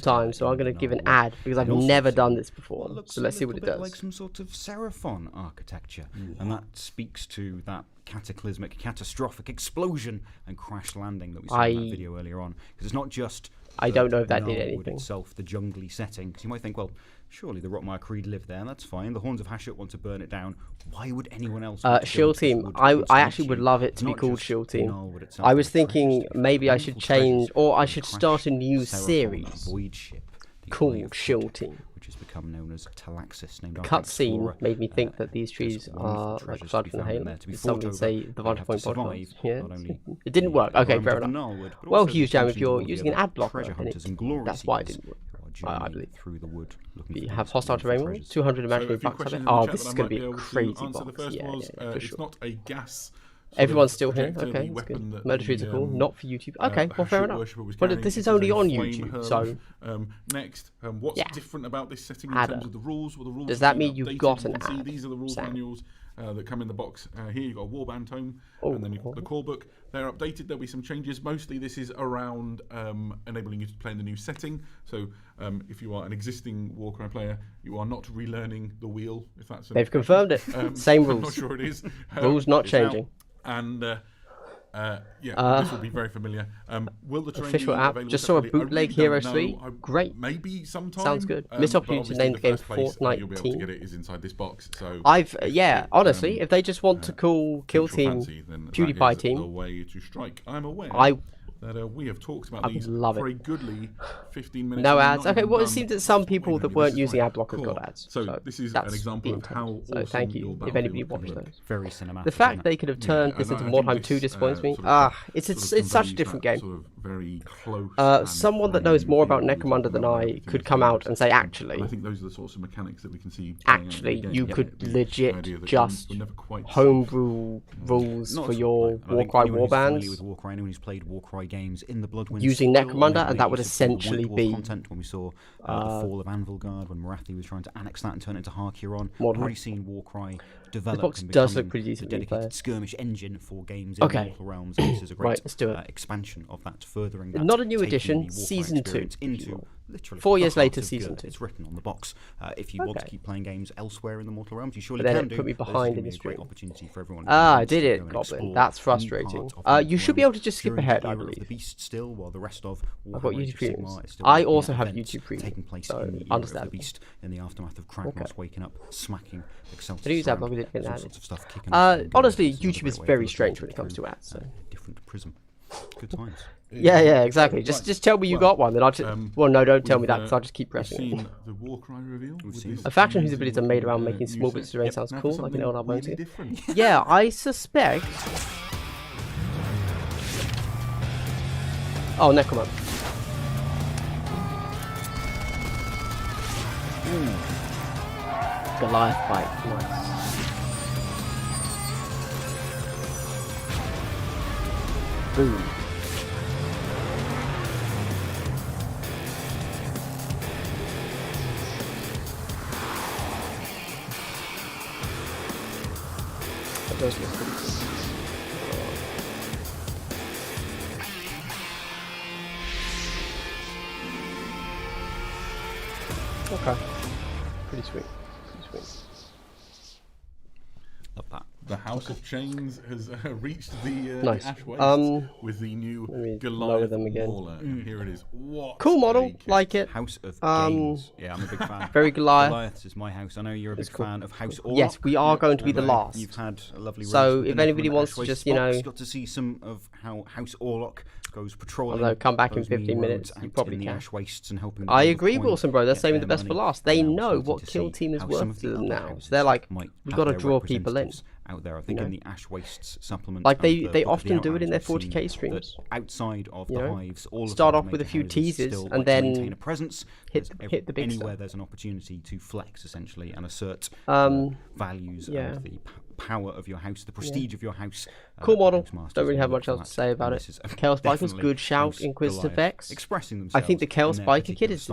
some time, so I'm going to give an Underworld. ad because I've And also never to done this before. what looks So a let's see what little it bit does. like some sort of Seraphon architecture, and that speaks to that cataclysmic, catastrophic explosion and crash landing that we saw in that video earlier on. Because it's not just I don't know if that did Narwood anything. itself, the jungly setting. Because you might think, well, surely the Rotmire Creed live there, and that's fine. The Horns of Hashut want to burn it down. Why would anyone else want to go Shield into this Team. wood I against actually would you? love it It's to be not called just Shield Team. Narwood itself, I was there are treasures thinking to be maybe I found, should wonderful treasures. change, or I The should Crash start a new Seraphon, series a void ship, the Eye called of Shield Hut, Team. which has become known as Talaxis, named after Cutscene explorer. made me think that these There's trees wonderful are like treasures blood to be from the found in Halo. there. To be Some fought would say over, the you have to Point survive podcast. Yeah, not only it didn't work. Okay, environment fair of enough. Nullwood, but Well, also the huge jam if attention to you're all the using an other ad blocker, treasure then hunters and glory that's why it seekers didn't work. who I believe. through the wood. We have hostile terrain rules, 200 imaginary bucks of it. Oh, this is going to be a crazy box. Yeah, for it's sure. not a gas. Everyone's still here. Okay, that's good. Murder trees are cool. Not for YouTube. Okay, well, fair enough. But this is only on YouTube, so. Next, what's different about this setting in terms of the rules? Well, the rules does that mean you've got an ad? These are the rules manuals that come in the box. Here you've got a Warband tome, and then you've got the core book. They're updated. There'll be some changes. Mostly, this is around enabling you to play in the new setting. So, if you are an existing Warcry player, you are not relearning the wheel. If that's they've confirmed it. Same rules. I'm not sure it is. Rules not changing. And this will be very familiar. Will the terrain official be app? available Just saw a separately? bootleg I really Hero Suite. Great. Maybe sometime. Sounds good. Missed opportunity to name the game Fortnite You'll be able Team. to get it is inside this box. So honestly, if they just want to call Kill Team PewDiePie Team, the way to strike. I'm aware. That we have talked about these love for it. a goodly 15 minutes. No ads. Okay, well, it seems that some people that weren't using ad blockers got ads. So this is an example of how awesome thank you, if anybody watched those. Very cinematic. The fact they could have turned this into Warhammer 2 disappoints me. It's such a different game. Sort of very close. Someone that knows more about Necromunda than I could come out and say, actually, I think those are the sorts of mechanics that we can see. Actually, you could legit just homebrew rules for your Warcry warbands. With Warcry, anyone who's played Warcry games in the Bloodwind using Necromunda, and that would essentially be content when we saw the fall of Anvilgard, when Marathi was trying to annex that and turn it into Harkuron. I've already seen Warcry develop. The box and does look pretty decent. A dedicated skirmish engine for games in Mortal Realms. And this is a great expansion of that, furthering that. Not a new edition, season 2. Into literally 4 years later, season 2. It's written on the box. If you want to keep playing games elsewhere in the Mortal Realms, you surely can do. Put me behind in the stream. Great opportunity for everyone. Did it, Goblin? That's frustrating. You should be able to just skip ahead, I believe. The Beast still, while the rest of I've got YouTube Premium. I also have YouTube Premium. Taking place so in the era of the Beast in the aftermath of Kragnos waking up, smacking Excelsis. Did you use that blog? Didn't get added. Honestly, YouTube is very strange when it comes to ads. So. Different prism. Good times. Yeah, exactly. Just tell me you got one, then I'll just. Well, no, don't tell me that, because I'll just keep pressing it. The Warcry reveal. A faction whose abilities are made around making small bits of terrain sounds cool, like an old album. Yeah, I suspect. Oh, Necromunda. Goliath fight, nice. Boom. That does look pretty cool. Okay. Pretty sweet. Love that. The House of Chains has reached the nice. Ash Waste with the new Goliath Mauler. Here it is. What cool model, like it. House of Games. Yeah, I'm a big fan. Very Goliath. Goliath is my house. I know you're a big fan of House Orlok. Yes, we are going to be the last. You've had a lovely run. So if anybody wants to just, got to see some of how House Orlok goes patrolling. Although come back in 15 minutes, you probably in the can. Ash Wastes and helping. I agree, Wilson, bro. They're saving the best for last. They know what Kill Team is worth to them now. So they're like, we've got to draw people in. Out there, I think in the Ash Wastes supplement, like they often do it in their 40k streams. Outside of the hives, all start off with a few teasers and then maintain a presence. Hit the big anywhere stuff. There's an opportunity to flex essentially and assert values and the power of your house, the prestige of your house. Cool model. Don't really have much else to say about it. Chaos Biker's good shout. Inquisitive X. Expressing themselves. I think the Chaos Biker kit is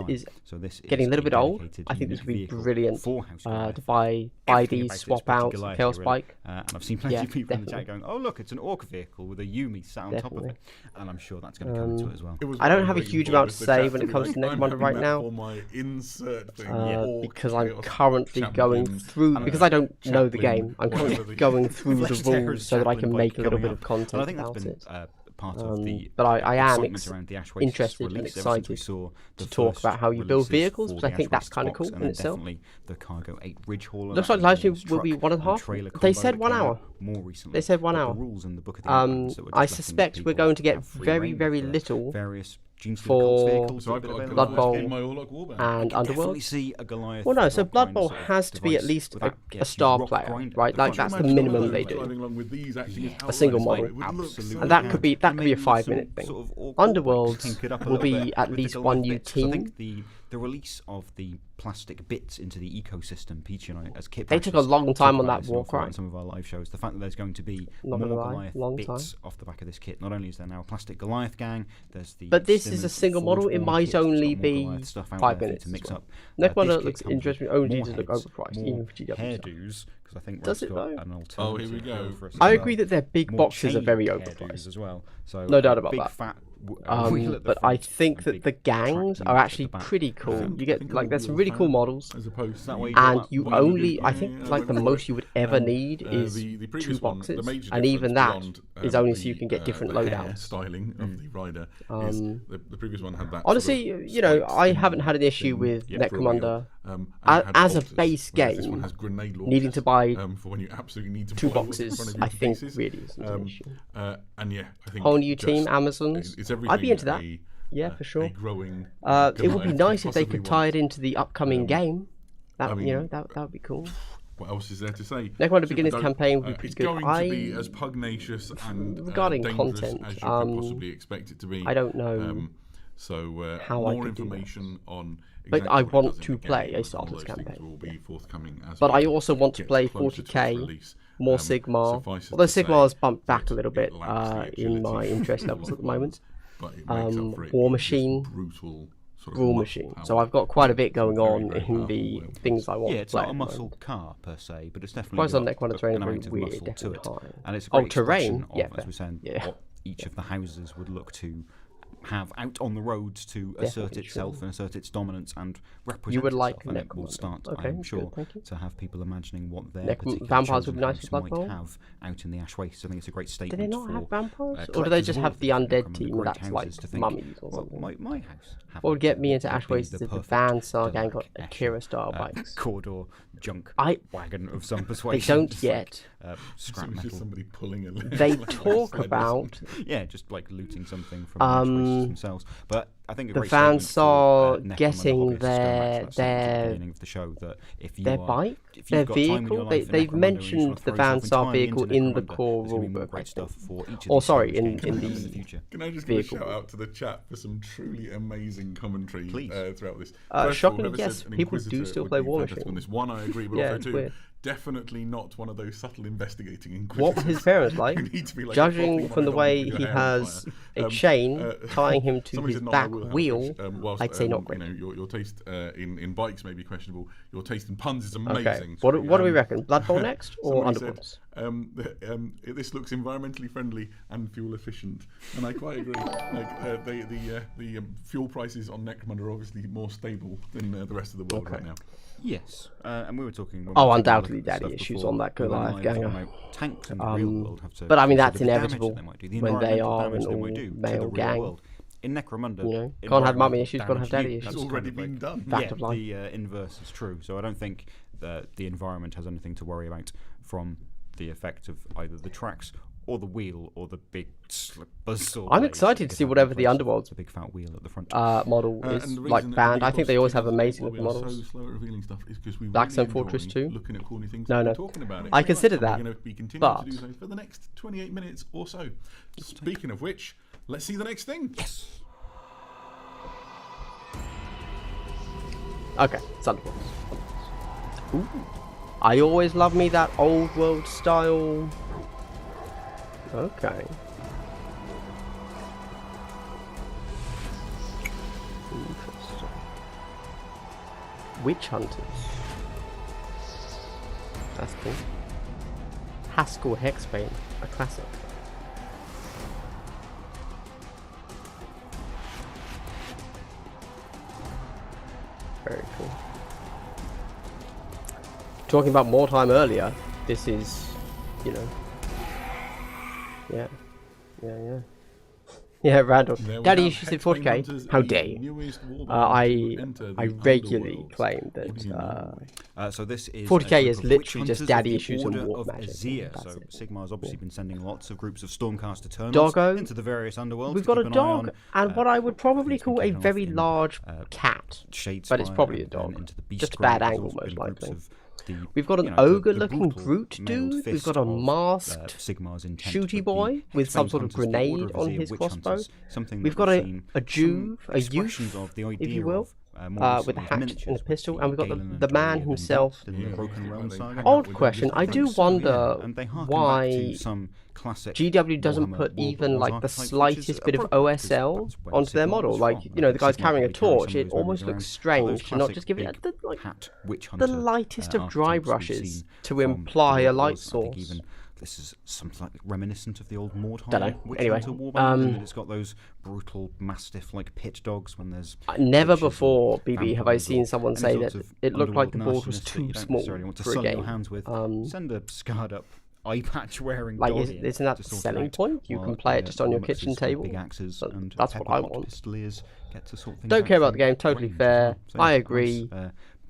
getting a little bit old. I think this would be brilliant to buy these, swap out Chaos Bike. And I've seen plenty of people in the chat going, "Oh look, it's an Orc vehicle with a Yumi sat on top of it," and I'm sure that's going to come into it as well. I don't have a huge amount to say when it comes to Necromunda right now, because I'm currently going through. Because I don't know the game, I'm currently going through the rules so that I can make a little bit of content about it. Part of the but I am interested and excited to talk about how you build vehicles, because I think that's kind of cool in itself. The Cargo 8 Ridge Hauler. Looks like live stream will be 1.5. They said 1 hour. More recently. They said 1 hour. I suspect we're going to get very, very little for Blood Bowl and Underworlds. Well, no, so Blood Bowl has to be at least a star player, right? Like that's the minimum they do. A single model, and that could be a 5-minute thing. Underworlds will be at least one new team. the release of the plastic bits into the ecosystem, Peachy and I, as kit They patches, took a long time talk on about that this in Warcry. some of our live shows. The fact that there's going to be Not more gonna lie, Goliath long bits time. off the back of this kit. Not only is there now a plastic Goliath gang, there's the But this is a Simmons single model. It Forgeborn might kit that's got only more be Goliath stuff out 5 there minutes to as mix well. up. Necromunda This kit looks comes interesting. with Only more does look heads, overpriced, more even for GW stuff. hairdos, because I think Does Rob's it got though? an alternative. Oh, here we go. for us I as agree well. that their big More boxes are chain very hairdos overpriced. as well. So No doubt about big that. Fat wheel at the But I front think and that big the gangs track are wheels at actually the back. pretty cool. think- You I get think like I'm a there's some wheel really cool fan, models, as opposed to that way you and got you that only I Yeah, think I like the went for most it. you would ever need is the 2 previous one, the boxes, major and even that difference is beyond, only so you can get different the hair loadouts. styling of the rider is the previous one had that. Honestly, sort of you know, spiked I skin haven't had an issue thing with for a wheel, Necromunda and it had as a bolters, base whereas this game. one has grenade Needing launchers, to buy for when you absolutely need to 2 blow what's in front boxes, of you I to think, pieces. really isn't an issue. And yeah, I think Whole new team, just- Amazons. It's I'd be into that. everything Yeah, for sure. A growing, It would be Goliath nice if they possibly could tie want. it into the upcoming game. That I mean, you know, that would be cool. What else is there to say? Necromunda Super Beginners dope. campaign would be pretty It's good. going to be as pugnacious and regarding dangerous content, as you could possibly expect it to be. I don't know So how I more could do that. information on. But Exactly I what it want does in to the game play a and all starters those things campaign, will be forthcoming as But we I also want to get play closer to its 40k, release. more Sigmar. Suffice it Although to say Sigmar's bumped back that a little it bit lacks the in my agility interest of levels at the ones, moment. but it makes up for it War in this Machine, brutal sort of Rule muscle Machine. power. So I've got quite a bit going Very, on very in powerful the weapons. things I want Yeah, to it's play. not a at the muscle moment. car per se, but it's definitely Price on got Necromunda terrain an very amount of weird, muscle to definitely it. high. And it's a Oh, great terrain? expression Yeah, of, fair. as we said, Yeah. what each of the houses would look to have out on the roads to assert Definitely, itself sure. and assert its dominance and represent You would itself. like And it will Necromunda. start, Okay, I'm good, sure, thank you. to have people imagining what their Necrom- particular vampires would chosen be nice house for Blood might Bowl. have out in the Ash Wastes. I think it's a great Do statement they not for have vampires? Or do they collectors just of all have of the these undead Necromunda team great that's houses like to think, mummies or well, something? my house. What would get me into Ash would be Wastes is the if the perfect Van Sar gang got Delac Akira Escher, style bikes. Corridor junk I- wagon of some They persuasion. don't Just yet. Like, scrap So it's just metal. somebody pulling a They like talk sled or about something. Yeah, just like looting something from the Ash Wastes themselves. But I think a the great fans statement for, are Necromunda getting hobbyists, going back to that statement at their the beginning of the show, that if you their are, bike, if their you've got time in your vehicle. life for They've Necromunda and you just mentioned wanna the throw Van yourself Sar entirely vehicle into in the Necromunda, core there's gonna be more rulebook, I great stuff think. for each of Or these sorry, Skirmish in games the coming up in the future. Can I just give a vehicle. shout out to the chat for some truly amazing commentary Please. Throughout this? First of all, shockingly, whoever yes, said an people do Inquisitor still would play be War fantastic Machine. on this. One, I agree, but Yeah, also it's two, weird. definitely not one of those subtle investigating Inquisitors. What were his parents like? who need to be like a Judging properly from the way monogamic he hair has empire. a chain tying him to somebody his said not back my wheelhouse, wheel, which, whilst, I'd say not great. You know, your taste in bikes may be questionable. Your taste in puns is Okay, amazing. what do we reckon? Blood Bowl next or Somebody Underworlds? said, this looks environmentally friendly and fuel efficient, and I quite agree. Like the fuel prices on Necromunda are obviously more stable than the rest of the world right now. Yes, and we were talking. Oh, undoubtedly daddy issues on that Goliath ganger. Tanks in the real world have to. But I mean, that's consider the damage inevitable that they might do, the when they environmental are damage an they might do to the all-male real gang. world. In Necromunda, You know, can't have mummy environmental issues, gotta have damage daddy you. issues. That's It's already kind of been done. Fact of life. The inverse is true. So I don't think that the environment has anything to worry about from the effect of either the tracks or the wheel or the big buzzsaw. I'm blades excited that to see have in whatever the place. Underworlds It's a big fat wheel at the front. model And is the like reason that banned. we've I think got they always stickers have is amazing why we looking are models. so slow at revealing stuff is because we Blackstone really Fortress enjoy 2? looking at corny things No, and no. talking about it. I considered And that, we're going to be continuing but- to do so for the next 28 minutes or so. Speaking of which, let's see the next thing. Yes. Okay, it's Underworlds. Ooh. I always love me that old world style. Okay. Interesting. Witch Hunters. That's cool. Haskell Hexbane, a classic. Very cool. Talking about more time earlier, this is, you know, yeah. Yeah, Randall. There we Daddy have issues in Hexbane 40k. Hunters, How the dare you? newest warband I to enter the regularly Underworlds. claim What do you that know? So this is 40k a group is of literally witch just hunters daddy of the issues and Order war of magic. Azir. That's So it. Sigmar's obviously been sending lots of groups of Stormcast Eternals Doggo. into the various underworlds. we've to got a keep an eye on. dog and what I would probably he's been call a kicking off very in, large cat. Shadespire but it's probably a and then dog. into the Beast Just a bad Grave. There's angle, also most been groups likely. of the, We've got an you know, the ogre-looking brutal brute mailed dude. We've fist got a of, masked Sigmar's intent, shooty but the boy with Hexbane some sort of Hunters, the Order grenade of on Azir his witch crossbow. hunters, something We've that got we've a seen Juve, some a expressions youth, of the if idea you will. of with a hatch and a pistol, and we've got the man himself. Broken Realm Saga. Odd question. I do wonder And they harken back why to some classic GW doesn't Warhammer put even like the archetypes, which is slightest bit of appropriate, OSL because that's where onto their Sigmar model. was Like, from. you know, the guy's Sigmar carrying a probably carried torch. some of It those almost memories looks around. Those strange to not classic just give it big the hat lightest of dry archetypes we've brushes seen to from imply the a light Underworlds. I think source. even this is something like reminiscent of the old Mordheim Dunno. Witch Anyway, Hunter warband, and it's got those brutal mastiff like pit dogs when there's Never witches or before, BB, have I vampires seen or someone any say sorts that of it looked like the underworld board was nastiness that too you don't small necessarily want to for a sully your game. hands with. Send a scarred up eye patch wearing Like, dog in isn't that to the sort it selling out, point? You while can play it just on your Warmaxes kitchen with table. Big axes and That's what I pepperpot want. pistoliers get to sort things Don't out care about from the game, totally range as fair. well. So I nice, agree.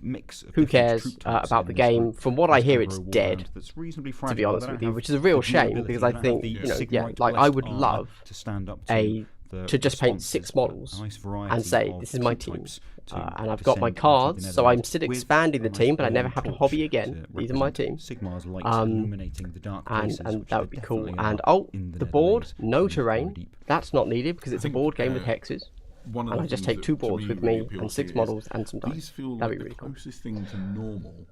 Mix of Who different cares troop types about in the this game? group. From what I This hear, Emperor it's warband dead, that's reasonably to be fragile. honest They with don't you, have which is a real the shame durability, because they I don't have think, the you know, Sigmarite yeah, like I would armor love to stand up to just paint 6 models and say, this is my team. And I've got my cards, so I'm still expanding the team, but I never have to hobby again. These are my team. Sigmar's light illuminating the dark places, And which that they would be cool. definitely And are oh, in the the board, Netherlands, no and very terrain. deep. That's not needed because it's a think, board game with hexes. One of And the I just things take that 2 to boards with really me appeals and to 6 is models and some These dice. feel That'd like be the really cool. closest thing to normal.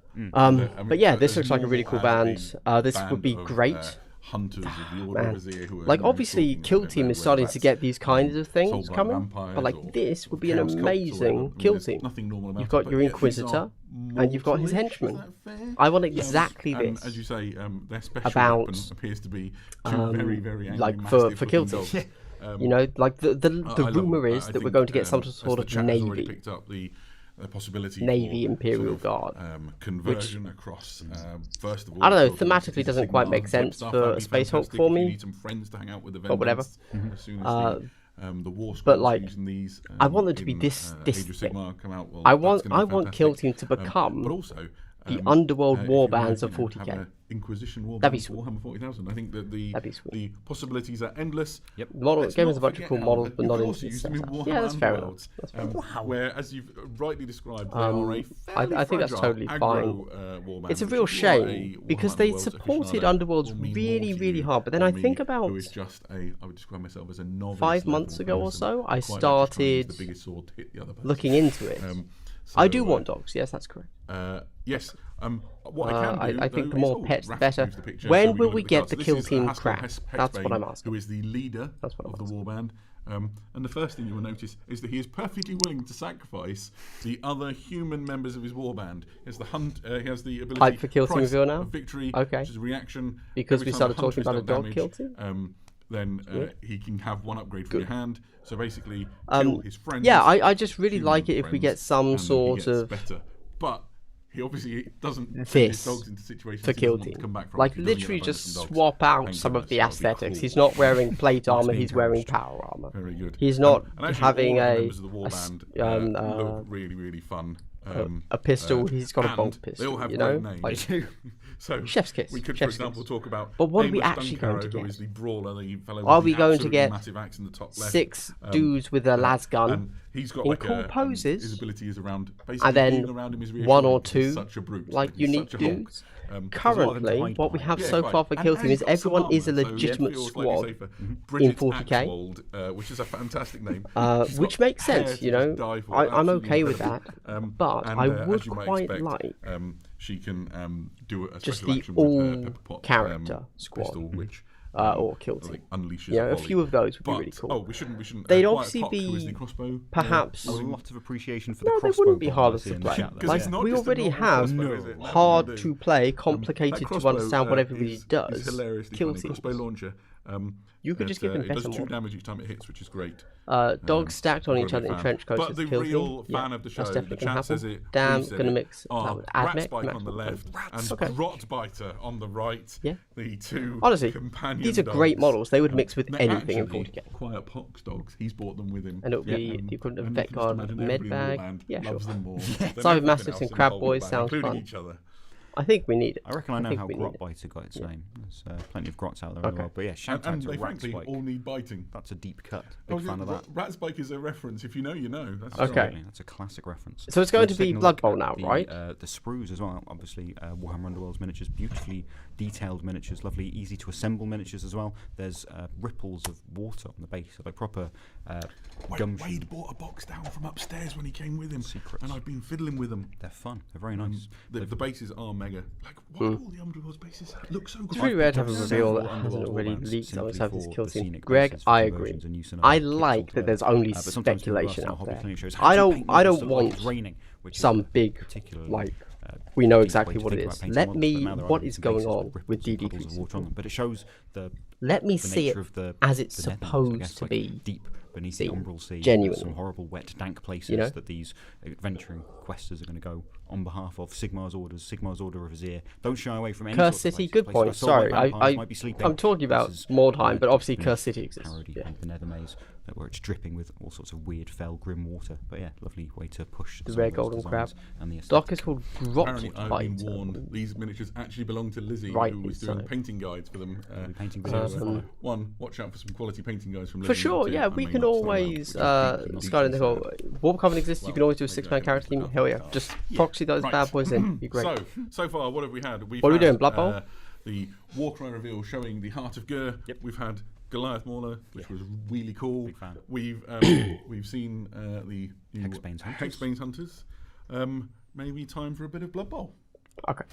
But yeah, this as looks like a really normal cool as band. a This would be band of, great. Hunters of the Order Man. of Azir who are, Like, you know, obviously, talking, I Kill don't Team know is whether starting to that's, get these kinds of things Sold by coming. Vampires But like, or this would be an Chaos Cults or amazing whatever. I mean, Kill there's Team. nothing normal about You've it, got but your yet these Inquisitor, are and you've got his mortalish. henchman. Is that fair? I want exactly and this. as you say, their special About, weapon appears to be two very, very angry, like for mastiff Kill looking Team. dogs. You know, like the I love rumor it. is I that we're think, going to get some as sort the of chat has already navy. picked up the possibility Navy for Imperial sort of, Guard, conversion across first of all. I don't know, sort of thematically into doesn't quite Sigmar make type sense stuff. for That'd be Space Hulk fantastic for if me. You need some friends to hang out with the But whatever. As soon as the war but scrolls like, using these, I want them to be in, this Age of thing. Sigmar come out. Well, I that's want gonna be Kill fantastic. Team to become but also the Underworld if war you had, bands of you know, 40k. have a Inquisition war That'd be band sweet. Warhammer 40,000. I think that That'd be sweet. the possibilities are endless. Yep. The game has a bunch of cool models, but you not could in also use them in Warhammer Yeah, that's fair enough. Underworlds, That's fair enough. where, as you've rightly described, they are a fairly I think that's fragile totally aggro, war band, It's a which real if you are shame a because Warhammer they Underworlds supported aficionado, Underworlds will mean really, more to really you hard. But then than I me, think about who is just I would describe myself as a novice 5 months level ago or person, so, I quite like just trying to use started the biggest sword to hit the other person. looking into it. So, I do want dogs. Yes, that's correct. Yes. What I can do, I think though, the more is, pets, the Raph better. moves the picture, When so we will can we look at get cards. the So Kill this is Team Haskell crap? Hexbane, That's what I'm asking. Who is the leader That's what I'm of the warband. And the first thing you will notice is that he is perfectly willing to sacrifice the other human members of his warband. He has the he has the ability Hype for Kill Team price reveal now? of victory, Okay. which is a reaction. Because Every we time started talking Huntress about a dealt dog damage, Kill Team? then he can have one upgrade from your hand. So basically, kill his friends. Yeah, I just really human like it if we get friends, some and he sort gets of better. But he obviously doesn't send his this dogs into situations for he Kill doesn't want Team. to come back from. Like He doesn't literally get just abundance from dogs. swap out Thank you some very of the much. That would be aesthetics. cool. He's not wearing plate armor, being he's wearing encouraged. power armor. Very good. He's not and actually, having all of the a members of the warband look really, really fun. a pistol. He's got a and bolt pistol. They all have you know, great like, names. So Chef's kiss. we could, Chef's for example, kiss. talk about. But what are we Amos actually going to Duncarrow, who get? is the brawler, the fellow Are with we the going to absolutely get massive axe in the top left. 6 dudes with a las gun? And he's got in like cool poses, his ability is around basically and then being around him is 1 or reassuring because he's 2 such a brute, like he's unique such a Hulk. dudes. There's Currently, hide what we have Yeah, so quite. far for And Kill Team he's is got some everyone is a armour, so it legitimate feels slightly squad safer. in Bridget 40k. Axwold, which is a fantastic name. She's Which got makes sense, hair to you just know. die for, I'm absolutely okay with incredible. that, but And, I as would you might quite expect, like she can do a just special the action with her all Pepperpot character squad. pistol, which or Kill I Team. think unleashes You know, a volley. few of those would be But- really cool. Oh, we shouldn't. They'd Quiet obviously Cock, who is be the crossbow, perhaps- A lot of appreciation for No, the they crossbow. wouldn't be bomb hard I see to in the play. chat there. Like it's not we just a already normal have crossbow, is it? That hard would do. to play, That complicated to crossbow, understand what everybody is does. hilariously Kill funny. Teams. Crossbow launcher. You could just give them it does better 2 mod. damage each time it hits, which is great. Dogs stacked on I'm each a other big in fan. trench coats But is the Kill real Team. fan of the show, That's the definitely chat gonna says happen. it. Damn, we've said gonna it, mix are with Admech, Ratspike on the left and Okay. Grotbiter on the right. Yeah. The 2 Honestly, companion these are great dogs. models. They would mix with Now, anything in actually, 40k. Quiet Pox dogs. He's brought them with him. And it would be the equivalent of and Vet you can just Guard imagine med everybody in the bag. band Yeah, sure. loves them more than Cyber everything Mastiffs else and in the Crab whole Boys band, sounds including fun. each other. I think we need it. I reckon I know think how we need it. Grotbiter got its name. There's plenty of Grots out there as well. But yeah, shout out And to they frankly Ratspike. all need biting. That's a deep cut. Big fan of that. Ratspike is a reference. If you know, you know. That's Okay. Absolutely, that's a classic reference. So it's going to Just be taking a Blood look Bowl at now, the, right? The sprues as well. Obviously, Warhammer Underworlds miniatures, beautifully detailed miniatures, lovely, easy to assemble miniatures as well. There's ripples of water on the base, so like proper gum. Wade bought a box down from upstairs when he came with him, Secrets. and I've been fiddling with them. They're fun. They're very nice. The bases are mega. Like, why do all the Underworlds bases look so It's great? pretty rare to have a I've reveal several that hasn't Underworld already warbands leaked. I always have this simply kill for the team. scenic Greg, bases for I agree. conversions and use and I kits like that altogether. there's only But sometimes people ask speculation in our out hobby there. clinic shows, I how do you don't. paint I models don't that look like want it's raining, which is some a big particularly, like. We know deep way exactly to what it think about is. painting Let models, but me. now there are What these is going bases on with ripples and puddles of DD3? water on them. But it shows the Let me the see nature it of the as it's the Netherlands, I supposed guess, to like be. deep beneath seen, the umbral sea. genuinely. Some horrible wet dank places You know? that these adventuring questers are going to go on behalf of Sigmar's orders, Sigmar's Order of Azir. Don't shy away from any Curse sort of City, places, good places where point. soul-like Sorry, vampires might be sleeping. I'm talking about This is, Mordheim, but obviously beneath Curse City exists. Parody Yeah. and the Nether Maze, where it's dripping with all sorts of weird, fell, grim water. But yeah, lovely way to push The some rare of those golden crab. designs and the Dock aesthetic. is called Apparently, I've been Grotbiter. warned these miniatures actually belong to Lizzie, who Rightly was doing so. painting guides for them. Painting So, videos follow. one, watch out for some quality painting guides from Lizzie. For sure, Two, yeah, I we may can not follow, always, which is deeply, Skyrim deeply Nicole, sad. Warp Coven exists, you Well, can always do a there you 6-man go. character team, hell yeah, just proxy those Right. bad boys in, be great. So far, what have we had? We've What are we had, doing, Blood Bowl? The Warcry reveal showing the Heart of Gur. Yep. We've had Goliath Mauler, which was really cool. Big fan. We've seen the new Hexbane's Hunters. Hexbane's Hunters. Maybe time for a bit of Blood Bowl. Okay.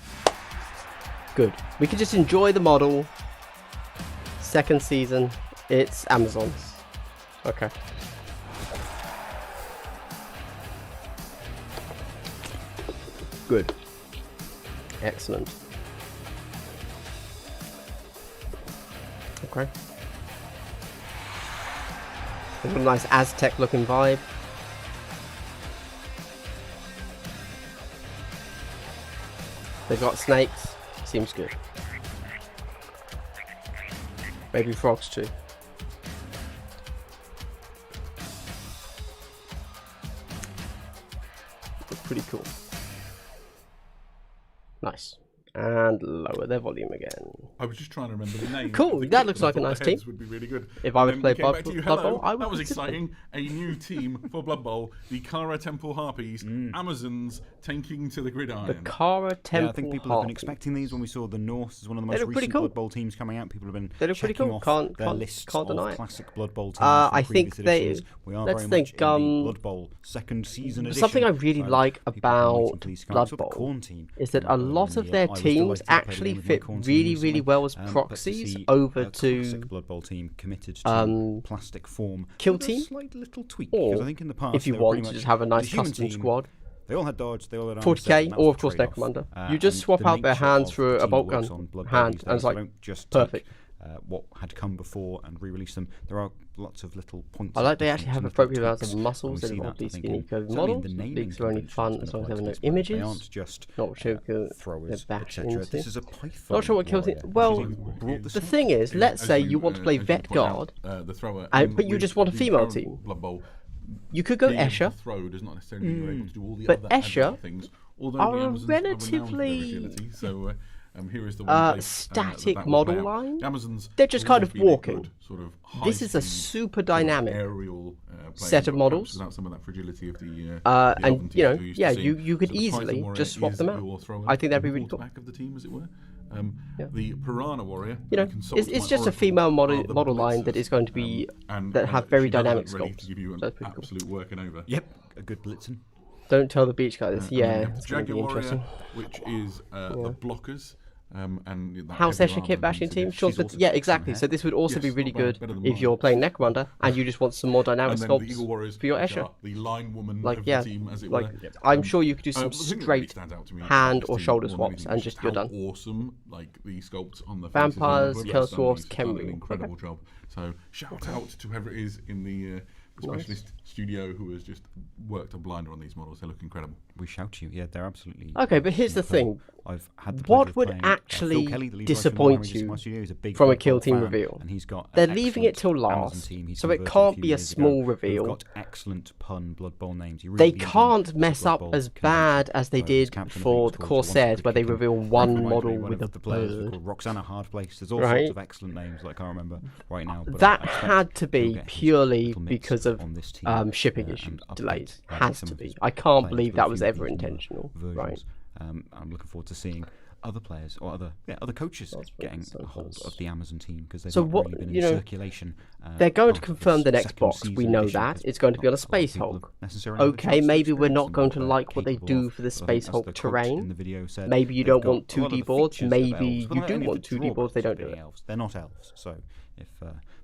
Good. We can just enjoy the model. Second season, it's Amazon's. Okay. Good. Excellent. Okay. There's a nice Aztec looking vibe. They've got snakes. Seems good. Maybe frogs too. Look pretty cool. Nice. And lower their volume again. I was just trying to remember the name. Cool, of the that kit, looks and I like a thought nice the team. heads would be really good. If I And would then play we came Blood- back to you, Blood hello, Bowl, I would that was consider them. exciting. A new team for Blood Bowl. The Kara Temple Harpies. Amazons tanking to the gridiron. The Kara Temple Yeah, I think people have been Harpy. expecting these when we saw the North as one of the They most look pretty recent cool. Blood Bowl teams coming out. People have been They look pretty checking cool. off Can't- their can't- lists can't of deny it. classic Blood Bowl teams. I from think previous they- editions. We are let's very think, much in the Blood Bowl second season edition. Something I really so like people have been about waiting for these to come out. Blood So the Bowl Khorne team is that came a out earlier lot in of the their year. I was teams delighted to play the actually game with my fit Khorne team really, recently. really well as But to proxies see over a classic to Blood Bowl team committed to plastic form. Kill with a Team, slight little tweak, or because I think in the past if you they were want pretty to much just have a nice the human custom team. squad. They all had dodge, they all had 40k, armor, or of that course was the trade-off. Necromunda. You just And swap the out their nature hands of for the a team bolt that works gun on Blood Bowl hand, these and it's days. They like don't just perfect. take, what had come before and re-release them. There are lots of little points. I like they of actually have difference and appropriate little amounts of tweaks, and muscles we in see all that, I these think, skinny in- code certainly in models. the naming Leaks are only convention, fun it's as been long as they have quite no disparate. They images. aren't just Not sure throwers, bash etc. into. This is a Python. Not sure what Kill Team. warrior. Well, She's brought this the up. thing is, let's As say you want to play as Vet point out, Guard, the thrower, but you with just want a the female current team. Blood Bowl, You could go being able to Escher. throw does not necessarily mean you're able to do all the But other Escher agile things. Although are the a Amazons are renowned for their relatively, agility, so here is the one place, static that will model play out. line. The Amazons They're just have kind always of been a walking. good sort of This is a high-speed, super sort of dynamic aerial set of but models. perhaps without some of that fragility of the and Elven you know, teams we're used to yeah, seeing. you could So the Python easily Warrior just swap is them out. your thrower, I think that'd be the really cool. quarterback of the team, as it were. Yeah. The Piranha Warrior, You know, it's just a female model line that is going to be that have very dynamic ready sculpts. to give you an So that's pretty cool. absolute working over. Yep, a good blitzen. Don't tell the beach guys. And then Yeah, we have it's the going to be Jaguar Warrior, interesting. which is the blockers. And that House heavy Escher armor kit bashing brings team. it. Sure, She's also yeah, got some exactly. hair. So this would also Yes, be really not bad, good better than if mine. you're playing Necromunda and you just want some more dynamic And then the sculpts Eagle Warriors, for your which Escher. are the line woman Like of yeah, the team, as it like were. I'm sure you could do some The thing that really straight stands out to me about hand this or team shoulder more than swaps anything and is just you're how done. Awesome, like the sculpts on the Vampires, faces. Chaos They've Dwarfs, done an Khemri. incredible job. So shout out to whoever it is in the specialist studio who has just worked a blinder on these models. They look incredible. We shout you. Yeah, they're absolutely. Okay, but here's the thing. I've had the What pleasure of would playing, actually Phil Kelly, the lead disappoint writer in you my studio, is a big from a Blood kill Bowl team fan, reveal? and he's got They're leaving it till excellent Amazon last, team. He so it converted can't few be a years ago, small who've reveal. got excellent pun Blood Bowl names. You They really lean can't into mess Blood up Bowl as convention. bad as they His did captain, I think, for was the called Corsairs, Once where they Good reveal Kicking. one Reminds me model one with of a the players was bird. called Roxana Hardplace. There's all Right. sorts of excellent names that I can't remember right now. But That I expect had to he'll be get his purely little mitts because of on this team, shipping and issue update delays. maybe Has some to of be. his I can't players believe with that a was few of ever these newer intentional. versions. Right. I'm looking forward to seeing other players or other coaches getting a hold of the Amazon team, because they've So not what- really been you in know, circulation. They're going to part of confirm this the next second box. We season know edition, that. because It's going to be on a not lot of Space people Hulk. have necessarily had a Okay, chance to maybe we're experience not them, going to what like they're what they capable do of. for the But I think Space as Hulk the coach terrain. in the video said, Maybe you they've don't got want a lot of 2D the boards. features of Maybe elves, but you not do only want the 2D boards. They drawbacks of don't do being it. elves. They're not elves, so if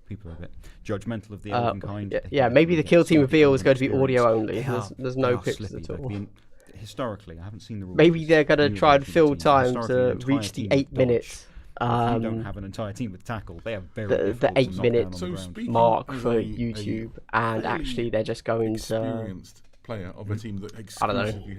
people are a bit judgmental of the elven kind, I think Yeah, they maybe can the get kill team slightly reveal is different going to be experience. audio only. They There's they no are pictures slippy. at all. Historically, I haven't seen the rules. Maybe they're going to New try and version of fill the team, but time historically, to an entire reach the team 8 with dodge. minutes. If you don't have an entire team with tackle, they are very the difficult to 8 knock minute down on the So ground. speaking mark as for a YouTube, and fairly actually they're just going to experienced player of a team that I don't know. exclusively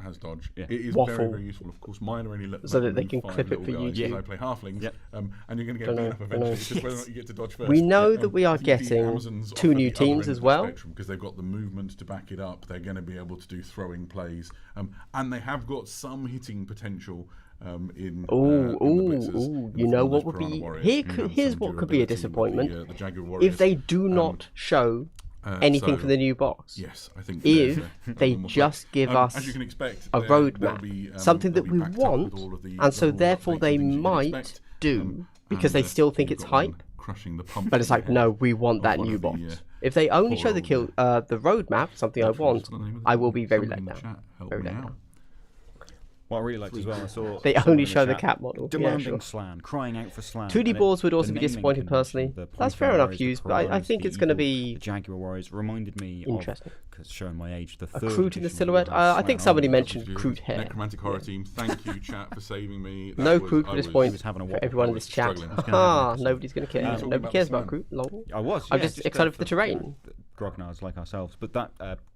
has dodge. Yeah. It is Waffle. very, very useful. Of course, mine are only So that they only can 5 clip it little for guys, YouTube. because I play halflings, Yep. and you're going to get Don't beat know, up don't eventually. know. It's just whether or Yes. not you get to dodge first. We know But, that we are I think the getting Amazons 2 offer new the other teams end as of the well. spectrum, because they've got the movement to back it up. They're going to be able to do throwing plays, and they have got some hitting potential. In the blitzers, you in the know form what of would Piranha be Warriors, here's some what could be a durability with disappointment the Jaguar Warriors. if they do not show anything so- for the new box. Yes, I think If they're they almost just give us as you can expect, a they'll roadmap, be, something they'll that be we backed up with want, all of the and so rules therefore updates they and things you can might expect, do, because and, they still think you've it's got one hype. crushing the pump But it's in the like, head no, we want of that one new of the, box. If they only show the poor old, the roadmap, something I want, what's the name of I the will thing? be very Somebody let in the down. chat, help Very me let out. down. What I really liked as well, I saw They someone only in the show the chat cat model. Yeah, demanding sure. Slan, crying out for Slan. 2D and boards would the also be naming disappointing convention, personally. the That's Python fair enough, Warriors, the Hughes, but I Piranhas, think the it's going to Eagle, be the Jaguar Warriors reminded me interesting. because showing my age, the A third Kroot in the edition of silhouette. Warhammer I think Slan somebody Army. mentioned Kroot hair. Necromantic Horror Team, thank you, chat, for saving me. No That was- Kroot I at this was- point was having a for wobble. everyone I in was this chat. struggling. Ah, nobody's going to care. talking Nobody about cares the about Slan. Kroot. Lol. I was. I'm yeah, just excited for the terrain. Grognards like ourselves, but that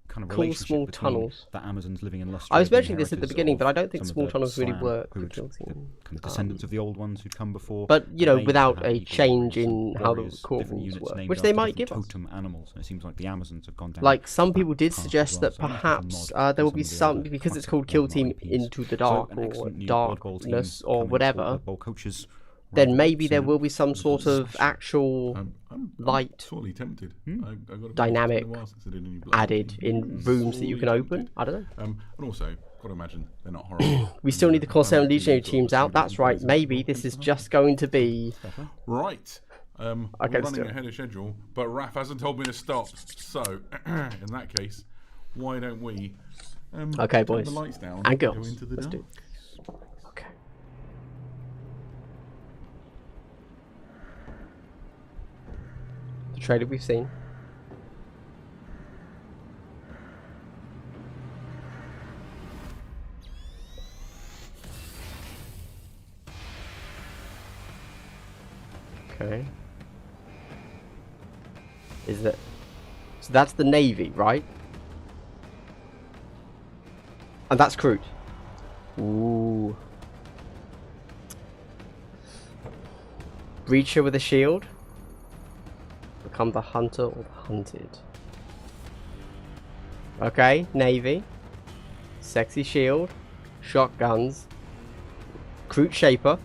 kind of Cool relationship small between tunnels. the Amazons living in Lustre. I was the mentioning this at the inheritors beginning, but I of don't think some of small the tunnels really Slan, work who for would- kill the team. kind of descendants of the old ones who'd come before. But, you know, They used to without have a equal change warriors in and how the warriors, core different rules units work, named which they after might different give us. totem animals. And it seems like the Amazons have gone down. Like, some people that did path as suggest well, that so I think it's a perhaps nod there will to be some of some, the other because it's classic called Kill Warhammer Team IPs. Into the So Dark an or excellent new Blood Bowl team Darkness or coming for whatever, Blood Bowl coaches. then maybe there soon. will be some sort of actual I'm light sorely tempted. I gotta be dynamic honest, it's been a while since I did any Blood added Bowl. in rooms that you can Sorely open. tempted. I don't know. And also, got to imagine they're not horrible. We still need the Corsair and I like Legionary these teams sort of out. That's right. pseudo-plays. Maybe this is just going to be. Right. Okay, We're let's do running it. ahead of schedule, but Raf hasn't told me to stop. So, in that case, why don't we Okay, turn boys the lights down and go girls. into the Let's dark? do it. Okay. The trailer we've seen. Okay. Is that... So that's the Navy, right? And that's Kroot. Ooh. Breacher with a shield. Become the hunter or the hunted. Okay, Navy. Sexy shield. Shotguns. Kroot Shaper.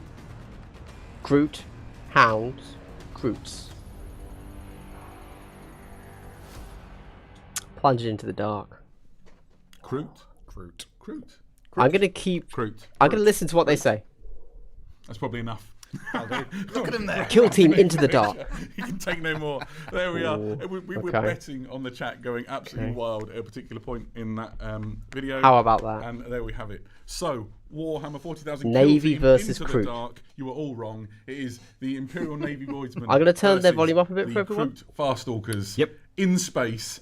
Kroot. Hounds. Kroots. Plunge into the dark. Kroot. I'm gonna keep. Kroot. I'm gonna listen to what they say. That's probably enough. Look at him there. Kill team into the dark. You can take no more. There we are. Ooh, We were okay. betting on the chat going absolutely Okay. wild at a particular point in that video. How about that? And there we have it. So, Warhammer 40,000 Navy Kill Team versus into Kroot. the dark. You were all wrong. It is the Imperial Navy Voidsmen. I'm gonna turn their versus volume up a bit the for everyone. Kroot Farstalkers. Yep. In space.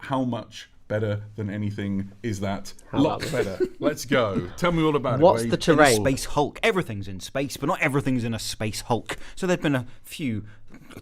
How much better than anything is that? How about Lots this? better. Let's go. Tell me all about What's it. the Wade. In a terrain? space Hulk. Everything's in space, but not everything's in a space Hulk. So there'd been a few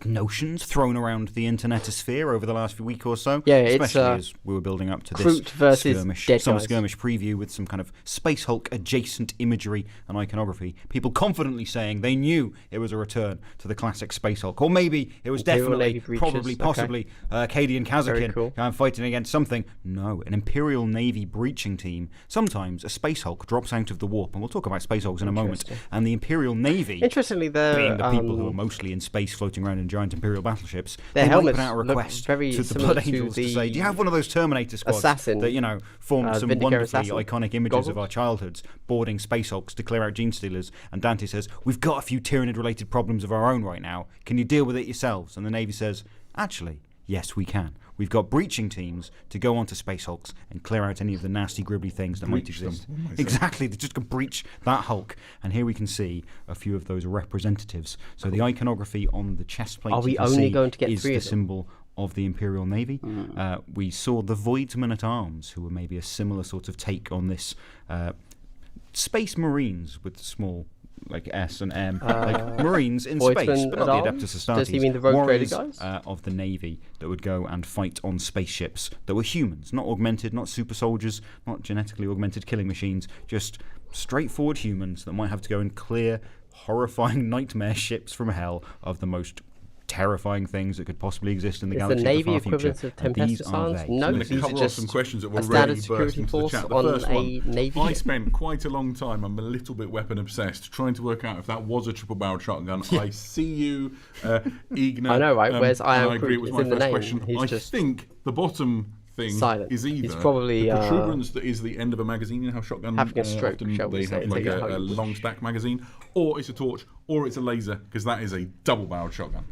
notions thrown around the internetosphere over the last week or so. Yeah, especially it's as we were building up to Kroot this versus skirmish, dead summer guys. skirmish preview with some kind of Space Hulk adjacent imagery and iconography. People confidently saying they knew it was a return to the classic Space Hulk, or maybe it was Imperial definitely, Navy breaches. probably, possibly Cadian Very Kazakin cool. fighting against something. No, an Imperial Navy breaching team. Sometimes a Space Hulk drops out of the warp, and we'll talk about Space Hulks in a moment. And the Imperial Navy, Interestingly, being the people who are mostly in space floating around in giant Imperial battleships, their they might helmets put out a look request very to the similar Blood to Angels to the say, do you have one of those Terminator squads Assassin, that, form some Vindicator wonderfully Assassin iconic images goggles? of our childhoods, boarding Space Hulks to clear out Gene Stealers? And Dante says, we've got a few Tyranid-related problems of our own right now. Can you deal with it yourselves? And the Navy says, actually, yes, we can. We've got breaching teams to go onto Space Hulks and clear out any of the nasty, gribbly things that might Breach them, exist. one might say. Exactly, they just can breach that Hulk. And here we can see a few of those representatives. So the iconography on the chest plate Are we you can only see going to get is 3 the of them? symbol of the Imperial Navy. We saw the Voidsmen at Arms, who were maybe a similar sort of take on this Space Marines with small like S and M, like Marines in space, Voidsmen but at not the Arms? Adeptus Astartes. Does he mean the Rogue Trader warriors guys? of the Navy that would go and fight on spaceships that were humans, not augmented, not super soldiers, not genetically augmented killing machines, just straightforward humans that might have to go and clear horrifying nightmare ships from hell of the most terrifying things that could possibly exist in the Is the galaxy Navy of the far future. equivalent of And these Tempest are Assassins? they. No, I'm going these to are cover off just some questions that a were standard already burst security into the force chat. The on first a one, Navy I ship. spent quite a long time, I'm a little bit weapon obsessed, trying to work out if that was a triple-barreled shotgun. I see you, Igna. I know, right? Where's I am I agree, it Kroot? was It's my in the first name. question. He's I just think the bottom thing silent. is either He's probably, the protuberance that is the end of a magazine. You know how shotgun having a stroke, often shall we they say, have like take it how a you wish. long stack magazine, or it's a torch, or it's a laser, because that is a double-barreled shotgun.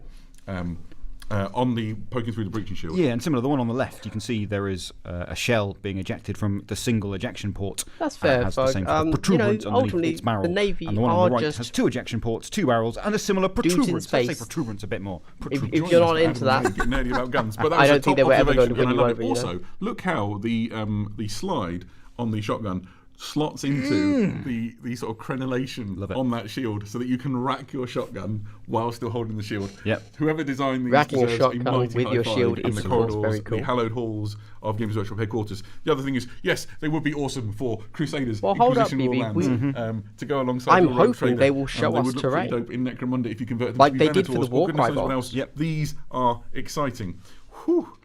On the poking through the breaching shield. Yeah, and similar, the one on the left, you can see there is a shell being ejected from the single ejection port. That's fair, It has the Bug. same sort of You know, protuberance underneath ultimately, its barrel. the Navy and the one on are the right just has 2 ejection ports, 2 barrels, and a similar dudes in protuberance. Let's say space. protuberance a bit more. If Protuberance. you're not into I that, get nerdy about guns, but that I was don't a think top they were ever going to observation, win and you I love over, it. you know? Also, look how the slide on the shotgun slots into the sort of crenellation Love it. on that shield, so that you can rack your shotgun while still holding the shield. Yep. Whoever designed these Racking a deserves shotgun mighty with high your five shield in is, the of course, corridors, very cool. the hallowed halls of Games Workshop headquarters. The other thing is, yes, they would be awesome for Crusaders, Well, hold up, Inquisition, or BB, lands, to go alongside. I'm your Rogue hoping Trader. they will show They us would look terrain. pretty dope in Necromunda if you convert them Like to be they did for the Venators, or Warcry goodness knows what box. else. Yep. These are exciting. Whew.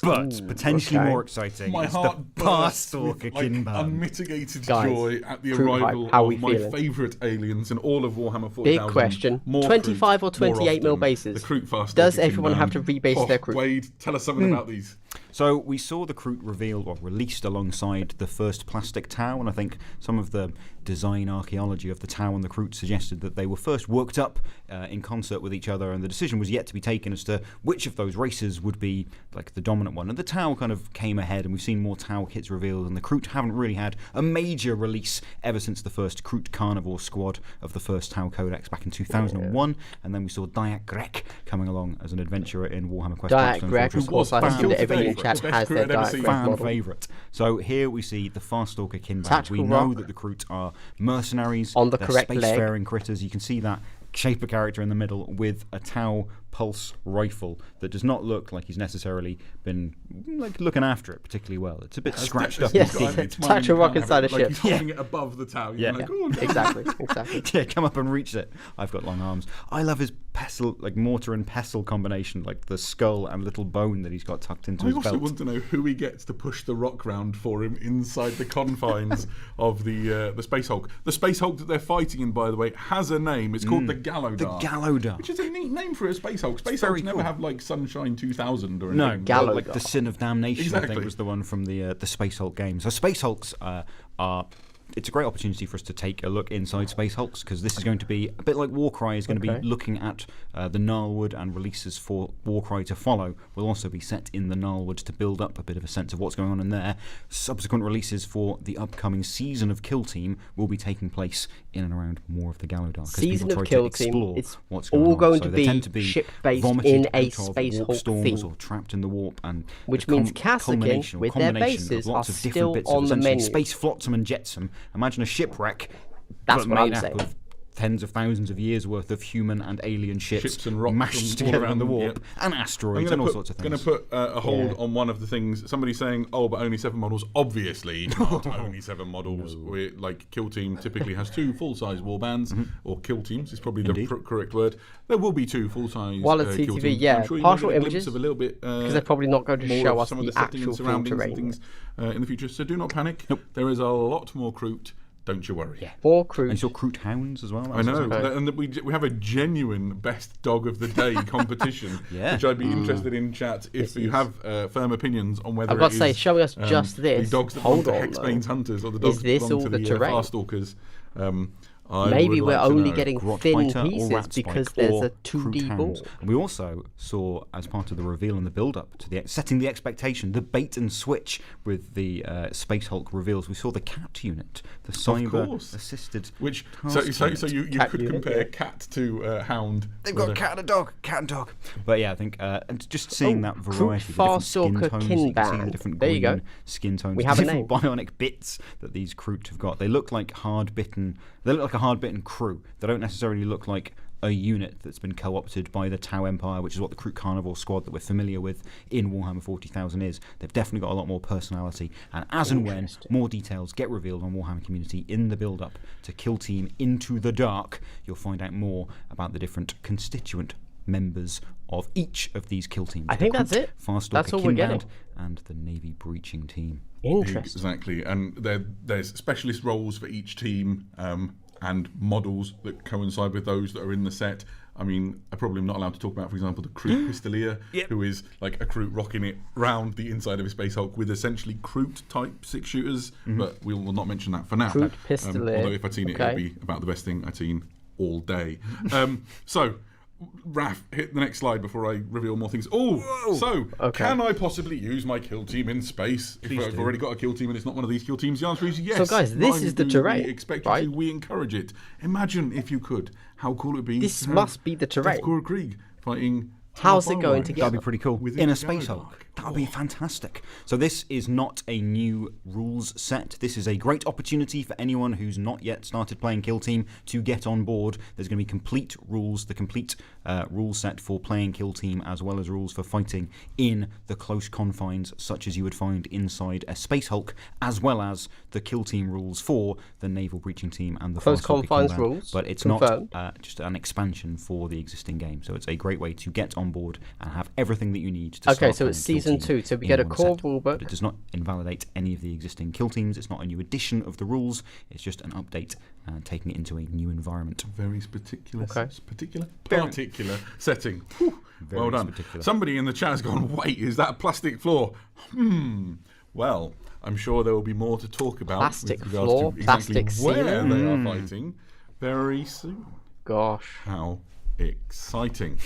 But potentially okay. more exciting My is heart the bursts Parstalker with, like, Kinban. unmitigated Guys, joy at the Kroot arrival hype, how of we my feeling? favourite aliens in all of Warhammer 40,000. Big question. More 25 or Kroot, more 28 mil often. bases. The Kroot Farstalker Does everyone Kinban. have to rebase their Kroot? Wade, tell us something about these. So we saw the Kroot revealed or released alongside the first plastic Tau, and I think some of the design archaeology of the Tau and the Kroot suggested that they were first worked up in concert with each other, and the decision was yet to be taken as to which of those races would be like the dominant one. And the Tau kind of came ahead, and we've seen more Tau kits revealed, and the Kroot haven't really had a major release ever since the first Kroot Carnivore squad of the first Tau Codex back in 2001, and then we saw Dayak Grek coming along as an adventurer in Warhammer Quest. Dayak Hearthstone Grek, Fortress. of course, I Fan assume that everyone in favourite. chat The best has their Kroot I've ever Dayak seen. Grek Fan model. favourite. So here we see the Farstalker Kinban. Tactical We know rock. that the Kroot are mercenaries. On the they're correct leg. spacefaring critters. You can see that shape of character in the middle with a Tau pulse rifle that does not look like he's necessarily been like looking after it particularly well. It's a bit scratched up. Yes, It's it's mine, tactical you rock can't inside have a it. Like ship. he's holding it above the tower. You're Yeah. like, oh, no. Exactly, exactly. Yeah, come up and reach it. I've got long arms. I love his pestle, like mortar and pestle combination, like the skull and little bone that he's got tucked into I his also belt. want to know who he gets to push the rock round for him inside the confines of the Space Hulk. The Space Hulk that they're fighting in, by the way, has a name. It's called the Gallowdar. The Gallowdar. Which is a neat name for a Space Hulk. Space very Hulks never cool. have like Sunshine 2000 or No, anything. Gallowdar. like the Sin of Damnation. I Exactly. think was the one from the Space Hulk game. So Space Hulks are. It's a great opportunity for us to take a look inside Space Hulks, because this is going to be a bit like Warcry is going to Okay. be looking at the Gnarlwood, and releases for Warcry to follow will also be set in the Gnarlwood to build up a bit of a sense of what's going on in there. Subsequent releases for the upcoming season of Kill Team will be taking place in and around more of the Gallowdar. 'Cause Season people of try Kill to Team, explore it's what's going all on. going So to they tend be to ship-based vomited in a out of Space warp Hulk storms theme. or trapped in the warp, and Which the means Kasrkin, culmination or with their combination bases, of lots are of different still bits on of the essentially menu. Space Flotsam and Jetsam. Imagine a shipwreck That's but what I'm made up saying. of tens of thousands of years worth of human and alien ships and rocks mashed all together in around, the warp, yep. and asteroids and all sorts of I'm things. going to put a hold on one of the things. Somebody's saying, "Oh, but only 7 models." Obviously, not only 7 models. We're, like Kill Team typically has 2 full-size warbands, or Kill Teams is probably the correct word. There will be 2 full-size. While it's Kill CTV, Teams. yeah, I'm sure you partial might get a glimpse images, of a little bit because they're probably not going to more show of us some of the the setting actual and full surroundings and terrain. things in the future. So do not panic. Nope. There is a lot more Kroot. Don't you worry. Yeah. More crew. And you saw Kroot hounds as well. I know, Okay. and we have a genuine best dog of the day competition, Yeah. which I'd be interested in chat if you have firm opinions on whether I've got it to say, is, showing us just this. the dogs that belong Hold to on, Hexbane's though. hunters or the dogs Is this that belong all to the the terrain? Farstalkers. I Maybe would we're like to only know. getting Grot thin Biter or pieces Rat Spike because there's or a 2D Kroot ball. hounds. And we also saw, as part of the reveal and the build-up to the setting the expectation, the bait and switch with the Space Hulk reveals. We saw the cat unit, the cyber-assisted. Which task so unit. you Cat could unit, compare yeah. cat to hound. They've got cat and a dog, cat and dog. But yeah, I think and just seeing that Kroot variety, the different skin Farstalker tones, you can see the Kinband. different There you green go. skin tones, We the have a different name. bionic bits that these Kroot have got. They look like hard-bitten. They look like a hard-bitten crew. They don't necessarily look like a unit that's been co-opted by the Tau Empire, which is what the Kroot Carnivore squad that we're familiar with in Warhammer 40,000 is. They've definitely got a lot more personality, and as and when more details get revealed on Warhammer Community in the build-up to Kill Team Into the Dark, you'll find out more about the different constituent members of each of these kill teams. I think that's it. Farstalker That's all we're getting. Kinband and the Navy breaching team. Interesting. Exactly, and there's specialist roles for each team and models that coincide with those that are in the set. I mean, I probably am not allowed to talk about, for example, the Kroot Pistolier, who is like a Kroot rocking it round the inside of a Space Hulk with essentially Kroot-type 6-shooters, but we will not mention that for now. Kroot Pistolier. Although if I'd seen it, Okay. it'd be about the best thing I'd seen all day. So, Raf, hit the next slide before I reveal more things. Can I possibly use my kill team in space if I've already got a kill team and it's not one of these kill teams? The answer is yes. So, guys, this is the terrain, We expect you right? to. We encourage it. Imagine if you could, how cool it would be. This to have must be the terrain. Deathcore Krieg fighting. How's it Tarfire going together? That'd be pretty cool. within In a the Space Galadark. Hulk. That would be fantastic. So this is not a new rules set. This is a great opportunity for anyone who's not yet started playing Kill Team to get on board. There's going to be complete rules, the complete rule set for playing Kill Team, as well as rules for fighting in the close confines, such as you would find inside a Space Hulk, as well as the Kill Team rules for the Naval Breaching Team and the Close Farstalker confines Kinband. rules, But it's confirmed. not just an expansion for the existing game. So it's a great way to get on board and have everything that you need to Okay, start so it's playing Kill season Team 2, so we in get a one core set. rulebook. But it does not invalidate any of the existing kill teams. It's not a new edition of the rules. It's just an update and taking it into a new environment. Very particular setting. Whew, Very well done. particular. Somebody in the chat has gone, wait, is that a plastic floor? Well, I'm sure there will be more to talk about Plastic with regards floor, to exactly plastic where ceiling. they are fighting very soon. Gosh. How exciting.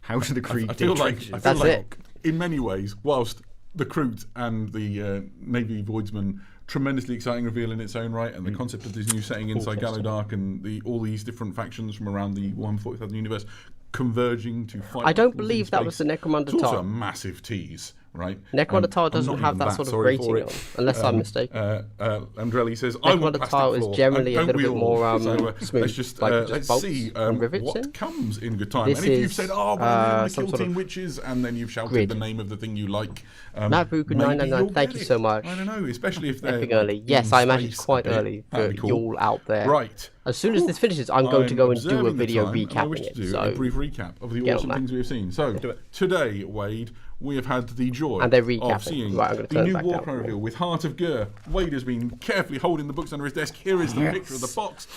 How do the Krieg I feel like, That's it. in many ways, whilst the Kroot and the Navy Voidsman, tremendously exciting reveal in its own right, and the concept of this new setting inside Galadark and all these different factions from around the Warhammer 40,000 universe converging to fight. I don't battles in believe that was space. the Necromunda It's also a Tar. massive tease, right? Necromunda Tar I'm doesn't not have even that sort of sorry for rating it. on, unless I'm mistaken. Andrelli says, I want Necromunda plastic Tar is floor. generally a Don't little we bit all? more Let's smooth, just, like just let's bolts see and rivets what in. comes in good time. This And if you've is, said, oh, but I'm the some Kill sort Team of Witches, and then you've shouted grid. the name of the thing you like. Matt Buku maybe 999, you'll thank get you it. so much. I don't know, especially if they're Effing early. in Yes, I imagine it's space a quite bit. early That'd for be cool. you all out there. Right. As soon as this finishes, I'm going to go and do a observing the video time, and I wish recapping to it. do So a brief recap of the get on awesome that. things we have seen. So today, Wade, we have had the joy And they're of recapping. seeing Right, I'm gonna the turn it new back down. Warcry reveal with Heart of Gur. Wade has been carefully holding the books under his desk. Here is the picture of the box.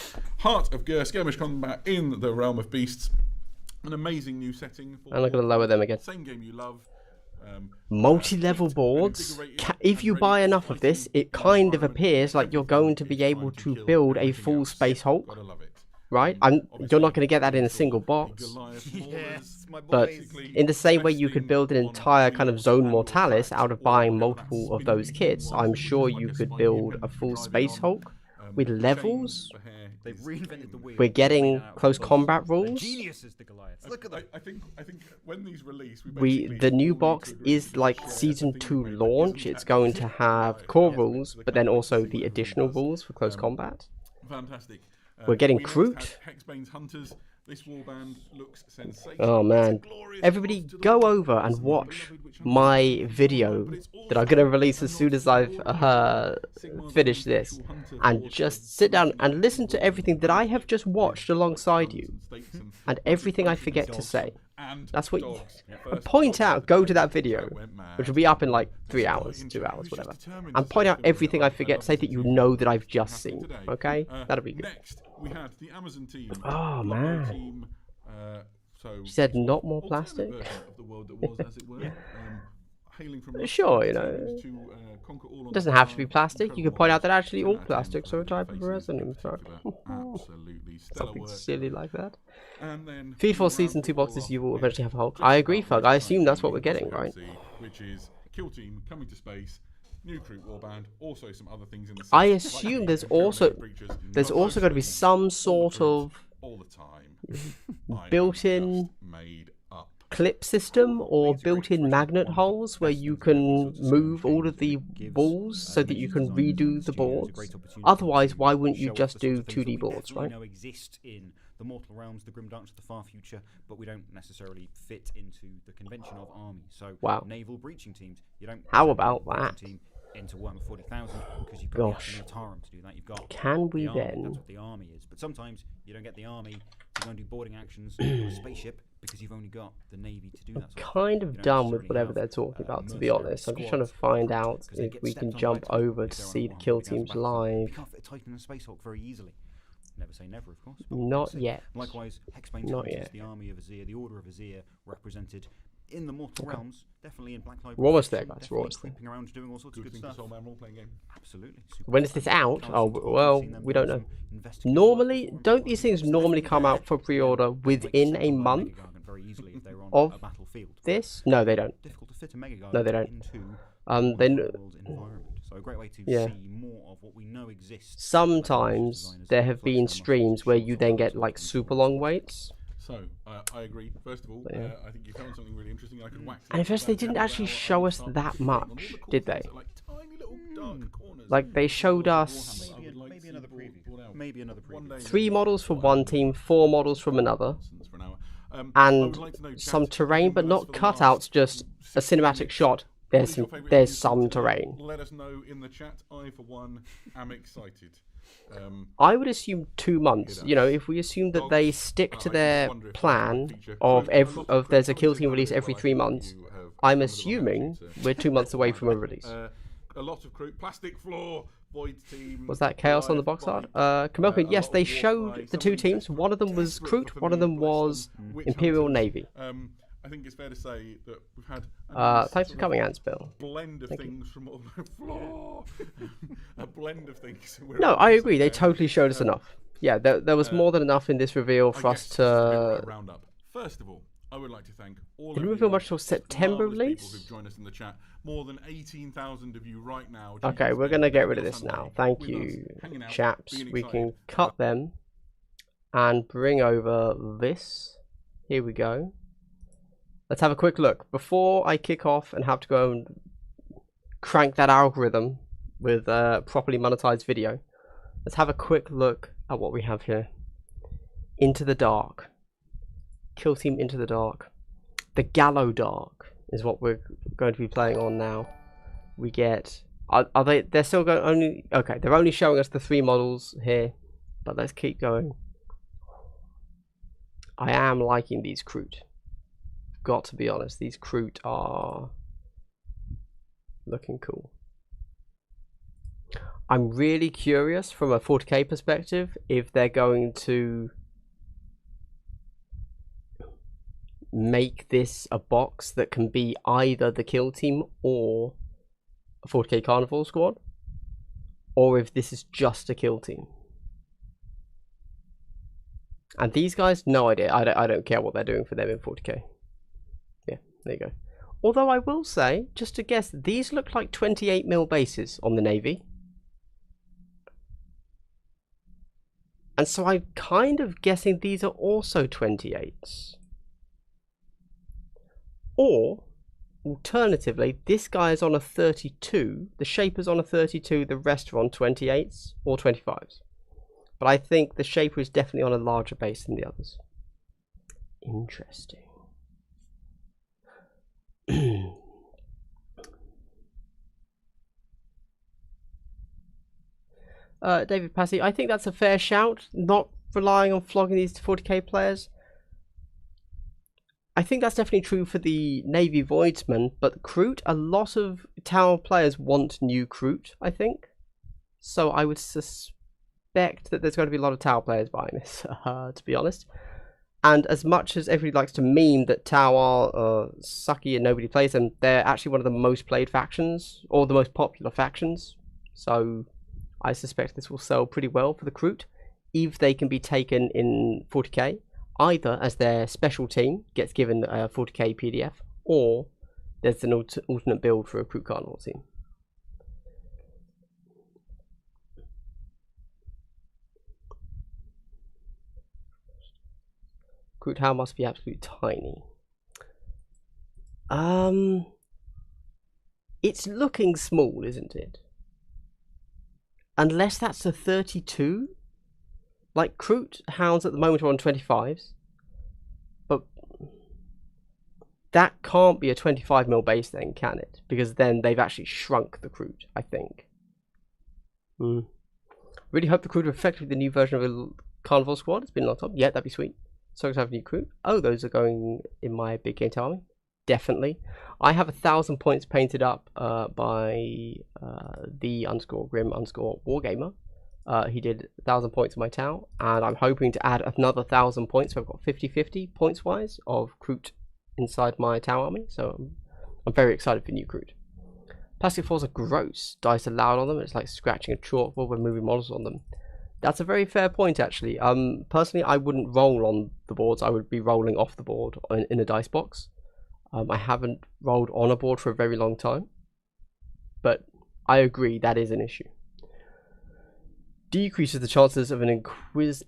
Heart of Gur, Skirmish combat in the realm of beasts. An amazing new setting. For I'm not going to lower them again. Same game you love. Multi-level boards. If you buy enough of this, it kind of appears like you're going to be able to build a full Space Hulk, Gotta love it. right? You're not going to get that in a single box. Goliath Maulers. But in the same way you could build an entire kind of Zone Mortalis out of buying multiple of those kits, I'm sure you could build a full Space Hulk with levels. They've reinvented the wheel. We're getting close combat rules. Geniuses, the Goliaths. Look at them. I think when these release, The new box is like season 2 launch. It's going to have core rules, but then also the additional rules for close combat. Fantastic. We're getting We next Kroot. had Hexbane's Hunters. This warband looks sensational. Oh man, It's a glorious everybody cross to the go right. over and It's watch beloved, which my I'm video but it's that I'm going to release also as soon as a I've glorious Sigmar's finished own this, special hunter and force just of sit down and commissioning listen to people everything that I have just watched alongside guns you, and stakes and everything I forget to dogs say. and That's what dogs. and First point dogs out, go to that that video, went mad. which will be up in like 3 This guy hours, in 2 chat hours, who's just whatever, determined and to point say out things everything I like, forget, love say this that you video, know that I've it's just happening seen, today. okay? That'll be good. Next, we had the Amazon team. Oh, Blood Bowl man. Team, so She said sort of not more alternate plastic. version of the world that was, as it were. Hailing from Sure, you teams know, to, conquer all on it doesn't the have to be farm. plastic. You Incredible could point out that models. actually 10 all out of 10 plastics for are a type of faces resin, in in fact. particular. Absolutely stellar Something work. silly like that. And then Feed for round season it 2 all boxes, off you will with eventually have a Hulk. just I agree, about Fug. the I most assume that's what we're exciting getting, right? DLC, which is Kill Team coming to space, new Kroot warband, also some other things in the I set, assume like there's the Imperial also Navy breaches, there's but also going to be mostly some all the sort Kroot, of all the time. I am built-in just made up. clip system or built-in magnet holes where you can move all of the balls so that you can redo the boards. Otherwise, why wouldn't you just do 2D boards, right? Know exist in the mortal realms, the grim darks of the far future, but we don't necessarily fit into the convention of army. So Wow. naval breaching teams, you don't. How send a about breaching that? Team into Warhammer 40,000 because you've got Gosh. the Atarum to do that. You've got Can we the army. then- That's what the army is. But sometimes you don't get the army to go and do boarding actions on a spaceship because you've only got the navy to do that. Sort Kind You of don't done with necessarily whatever have, they're talking about, to be mercenary honest. I'm just trying to squads find recruit, out 'cause they if get we stepped can on jump by Titan over if to they're on see a the Warhammer kill 40,000 teams battlefield. You live. can't fit a Titan in a Space Hulk very easily. Never say never, of course. But Not we'll see. yet. Likewise, Hexbane's Not Hunters, yet. the army of Azir, the Order of Azir, represented in the mortal realms, definitely in Black Library. We're almost there, fiction, guys. We're almost there. creeping around doing all sorts Good of thing good for stuff. Soul Man role-playing game. Absolutely. super When is this fun. out? Callum Oh, seems to have well, seen them we do don't know. some investigative Normally, work before, don't and these it's things normally definitely come out there. for pre-order They make within sense a to buy month Megagargant very easily if they're on of a battlefield. this? No, they don't. Difficult to fit a Megagargant No, they don't. into They Underworlds environment. So a great way to Yeah. see more of what we know exists. Sometimes there have been streams where you then get like super long waits. So, I agree. First of all, Yeah. I think you found something really interesting. I could wax And at first they didn't actually show us that much, did they? Like they showed us Maybe another preview. Maybe another preview. 3 models from one team, 4 models from another, and some terrain, but not cutouts, just a cinematic shot. There's some terrain. Let us know in the chat. I, for one, am excited. I would assume 2 months. You know, if we assume that they stick to their plan of there's a kill team release every 3 months, I'm assuming we're 2 months away from a release. A lot of plastic floor, void team. Was that Chaos on the box art? Kamelkin, yes, they showed the 2 teams. One of them was Kroot, one of them was Imperial Navy. I think it's fair to say that we've had Thanks for coming, Antsbill. blend of things from all the floor. A blend of things. No, I agree. They totally showed us enough. Yeah, there was more than enough in this reveal for us to. Roundup. First of all, I would like to thank all Did of we reveal you much till September marvellous people release? who've joined us in the chat. More than 18,000 of you right now. Okay, we're gonna get rid of this now. Thank you, chaps. We can cut them and bring over this. Here we go. Let's have a quick look before I kick off and have to go and crank that algorithm with a properly monetized video. Let's have a quick look at what we have here. Into the Dark. Kill Team Into the Dark. The Gallow Dark is what we're going to be playing on now. We get... Are they... They're still going only... Okay, they're only showing us the 3 models here. But let's keep going. I am liking these Kroot. Got to be honest, these Kroot are looking cool. I'm really curious from a 40k perspective if they're going to make this a box that can be either the kill team or a 40k carnival squad, or if this is just a kill team. And these guys, no idea. I don't care what they're doing for them in 40k. Yeah, there you go. Although I will say, just to guess, these look like 28mm bases on the Navy. And so I'm kind of guessing these are also 28s. Or, alternatively, this guy is on a 32, the Shaper's on a 32, the rest are on 28s or 25s. but I think the Shaper is definitely on a larger base than the others. Interesting. David Passy, I think that's a fair shout. Not relying on flogging these 40k players. I think that's definitely true for the Navy Voidsman, but Kroot, a lot of Tower players want new Kroot, I think. So I would suspect that there's going to be a lot of Tower players buying this, to be honest. And as much as everybody likes to meme that Tower are sucky and nobody plays them, they're actually one of the most played factions, or the most popular factions. So I suspect this will sell pretty well for the Kroot, if they can be taken in 40k. Either as their special team gets given a 40k PDF, or there's an alternate build for a Kroot Carnival team. Kroot Howl must be absolutely tiny. It's looking small, isn't it? Unless that's a 32. Like, Kroot Hounds at the moment are on 25s, but that can't be a 25mm base then, can it? Because then they've actually shrunk the Kroot, I think. Really hope the Kroot are effectively the new version of a Carnival squad. It's been a long time. Yeah, that'd be sweet. So to have a new Kroot. Oh, those are going in my big game army. Definitely. I have 1,000 points painted up by the _Grim_Wargamer. He did 1,000 points in my town, and I'm hoping to add another 1,000 points. So I've got 50-50 points wise of Kroot inside my town army. So I'm very excited for new Kroot. Plastic falls are gross. Dice are loud on them. It's like scratching a chalkboard when moving models on them. That's a very fair point, actually. Personally, I wouldn't roll on the boards. I would be rolling off the board in a dice box. I haven't rolled on a board for a very long time, but I agree that is an issue. Decreases the chances of an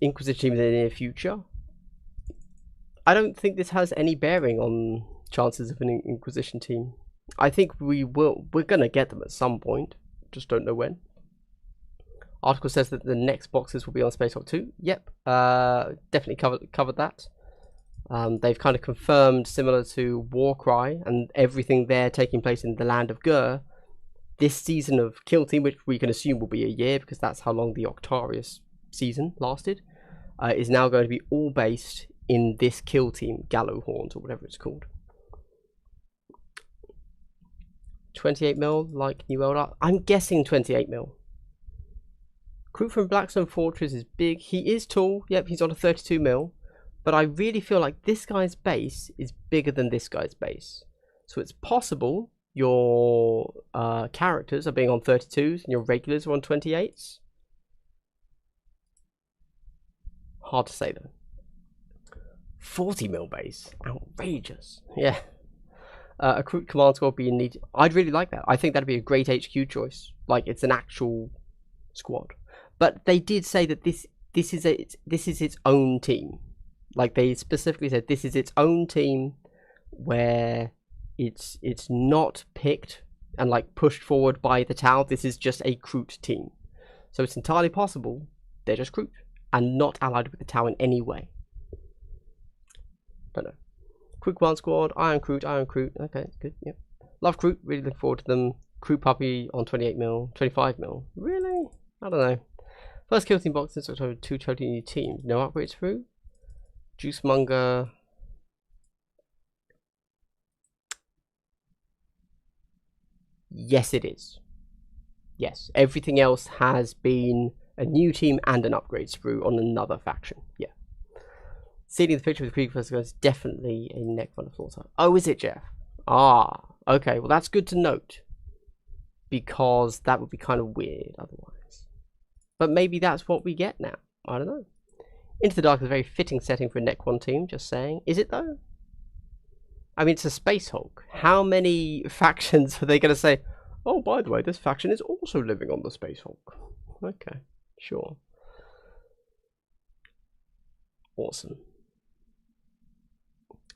Inquisition team in the near future. I don't think this has any bearing on chances of an Inquisition team. I think we're gonna get them at some point, just don't know when. Article says that the next boxes will be on Space Hulk 2. Yep, definitely covered that. They've kind of confirmed, similar to Warcry and everything there taking place in the land of Gur, this season of Kill Team, which we can assume will be a year because that's how long the Octarius season lasted, is now going to be all based in this Kill Team, Gallowhorns or whatever it's called. 28mm like New Eldar. I'm guessing 28mm. Kroot from Blackstone Fortress is big. He is tall. Yep, he's on a 32mm. But I really feel like this guy's base is bigger than this guy's base. So it's possible your characters are being on 32s and your regulars are on 28s. Hard to say though. 40mm base. Outrageous. Yeah. A Kroot command squad being needed. I'd really like that. I think that'd be a great HQ choice. Like, it's an actual squad. But they did say that this is its own team. Like, they specifically said this is its own team where it's not picked and like pushed forward by the Tau. This is just a Kroot team. So it's entirely possible they're just Kroot and not allied with the Tau in any way. Don't know. Kroot command squad, Iron Kroot. Okay, good. Yep. Love Kroot. Really looking forward to them. Kroot puppy on 28mm, 25mm. Really? I don't know. First Kill Team box since October. 2 totally new teams. No upgrades through. Juicemonger. Yes, it is. Yes, everything else has been a new team and an upgrade sprue on another faction. Yeah. Seeing the picture of the Krieg first is definitely a Necromunda floor type. Oh, is it, Jeff? Ah, okay. Well, that's good to note, because that would be kind of weird otherwise. But maybe that's what we get now. I don't know. Into the Dark is a very fitting setting for a Necron team, just saying. Is it though? I mean, it's a Space Hulk. How many factions are they going to say, oh, by the way, this faction is also living on the Space Hulk? Okay, sure. Awesome.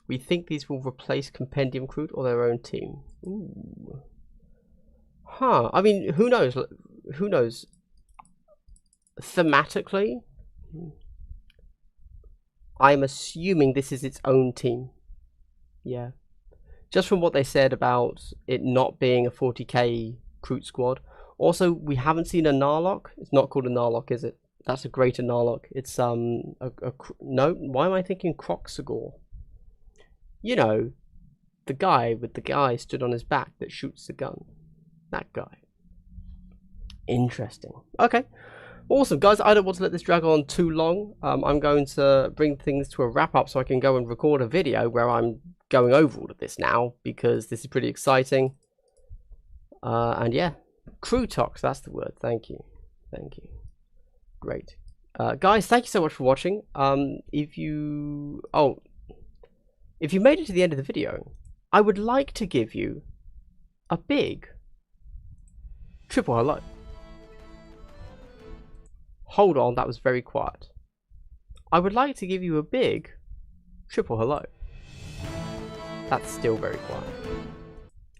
We think these will replace Compendium Kroot or their own team. Ooh. Huh. I mean, who knows? Who knows? Thematically, I'm assuming this is its own team. Yeah. Just from what they said about it not being a 40k recruit squad. Also, we haven't seen a Narlock. It's not called a Narlock, is it? That's a greater Narlock. It's no. Why am I thinking Croxagor? You know, the guy with the guy stood on his back that shoots the gun. That guy. Interesting. Okay. Awesome, guys. I don't want to let this drag on too long. I'm going to bring things to a wrap up so I can go and record a video where I'm going over all of this now, because this is pretty exciting. And yeah, crew talks, that's the word. Thank you. Thank you. Great. Guys, thank you so much for watching. If you made it to the end of the video, I would like to give you a big triple hello. Hold on, that was very quiet. I would like to give you a big triple hello. That's still very quiet.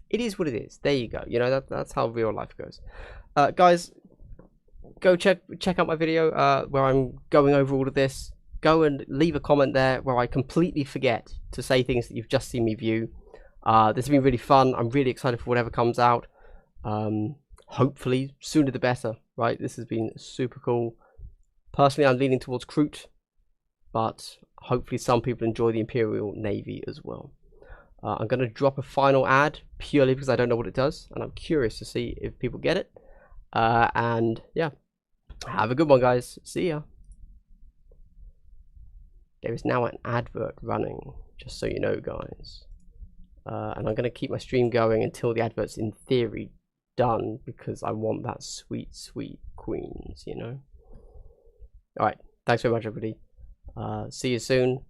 It is what it is. There you go. You know, that's how real life goes. Guys, go check out my video where I'm going over all of this. Go and leave a comment there where I completely forget to say things that you've just seen me view. This has been really fun. I'm really excited for whatever comes out. Hopefully, sooner the better, right? This has been super cool. Personally, I'm leaning towards Kroot, but hopefully some people enjoy the Imperial Navy as well. I'm going to drop a final ad purely because I don't know what it does, and I'm curious to see if people get it. And yeah, have a good one, guys. See ya. There is now an advert running, just so you know, guys. And I'm going to keep my stream going until the advert's in theory done, because I want that sweet, sweet queens, you know. Alright, thanks very much, everybody. See you soon.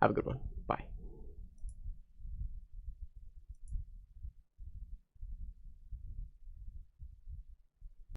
Have a good one.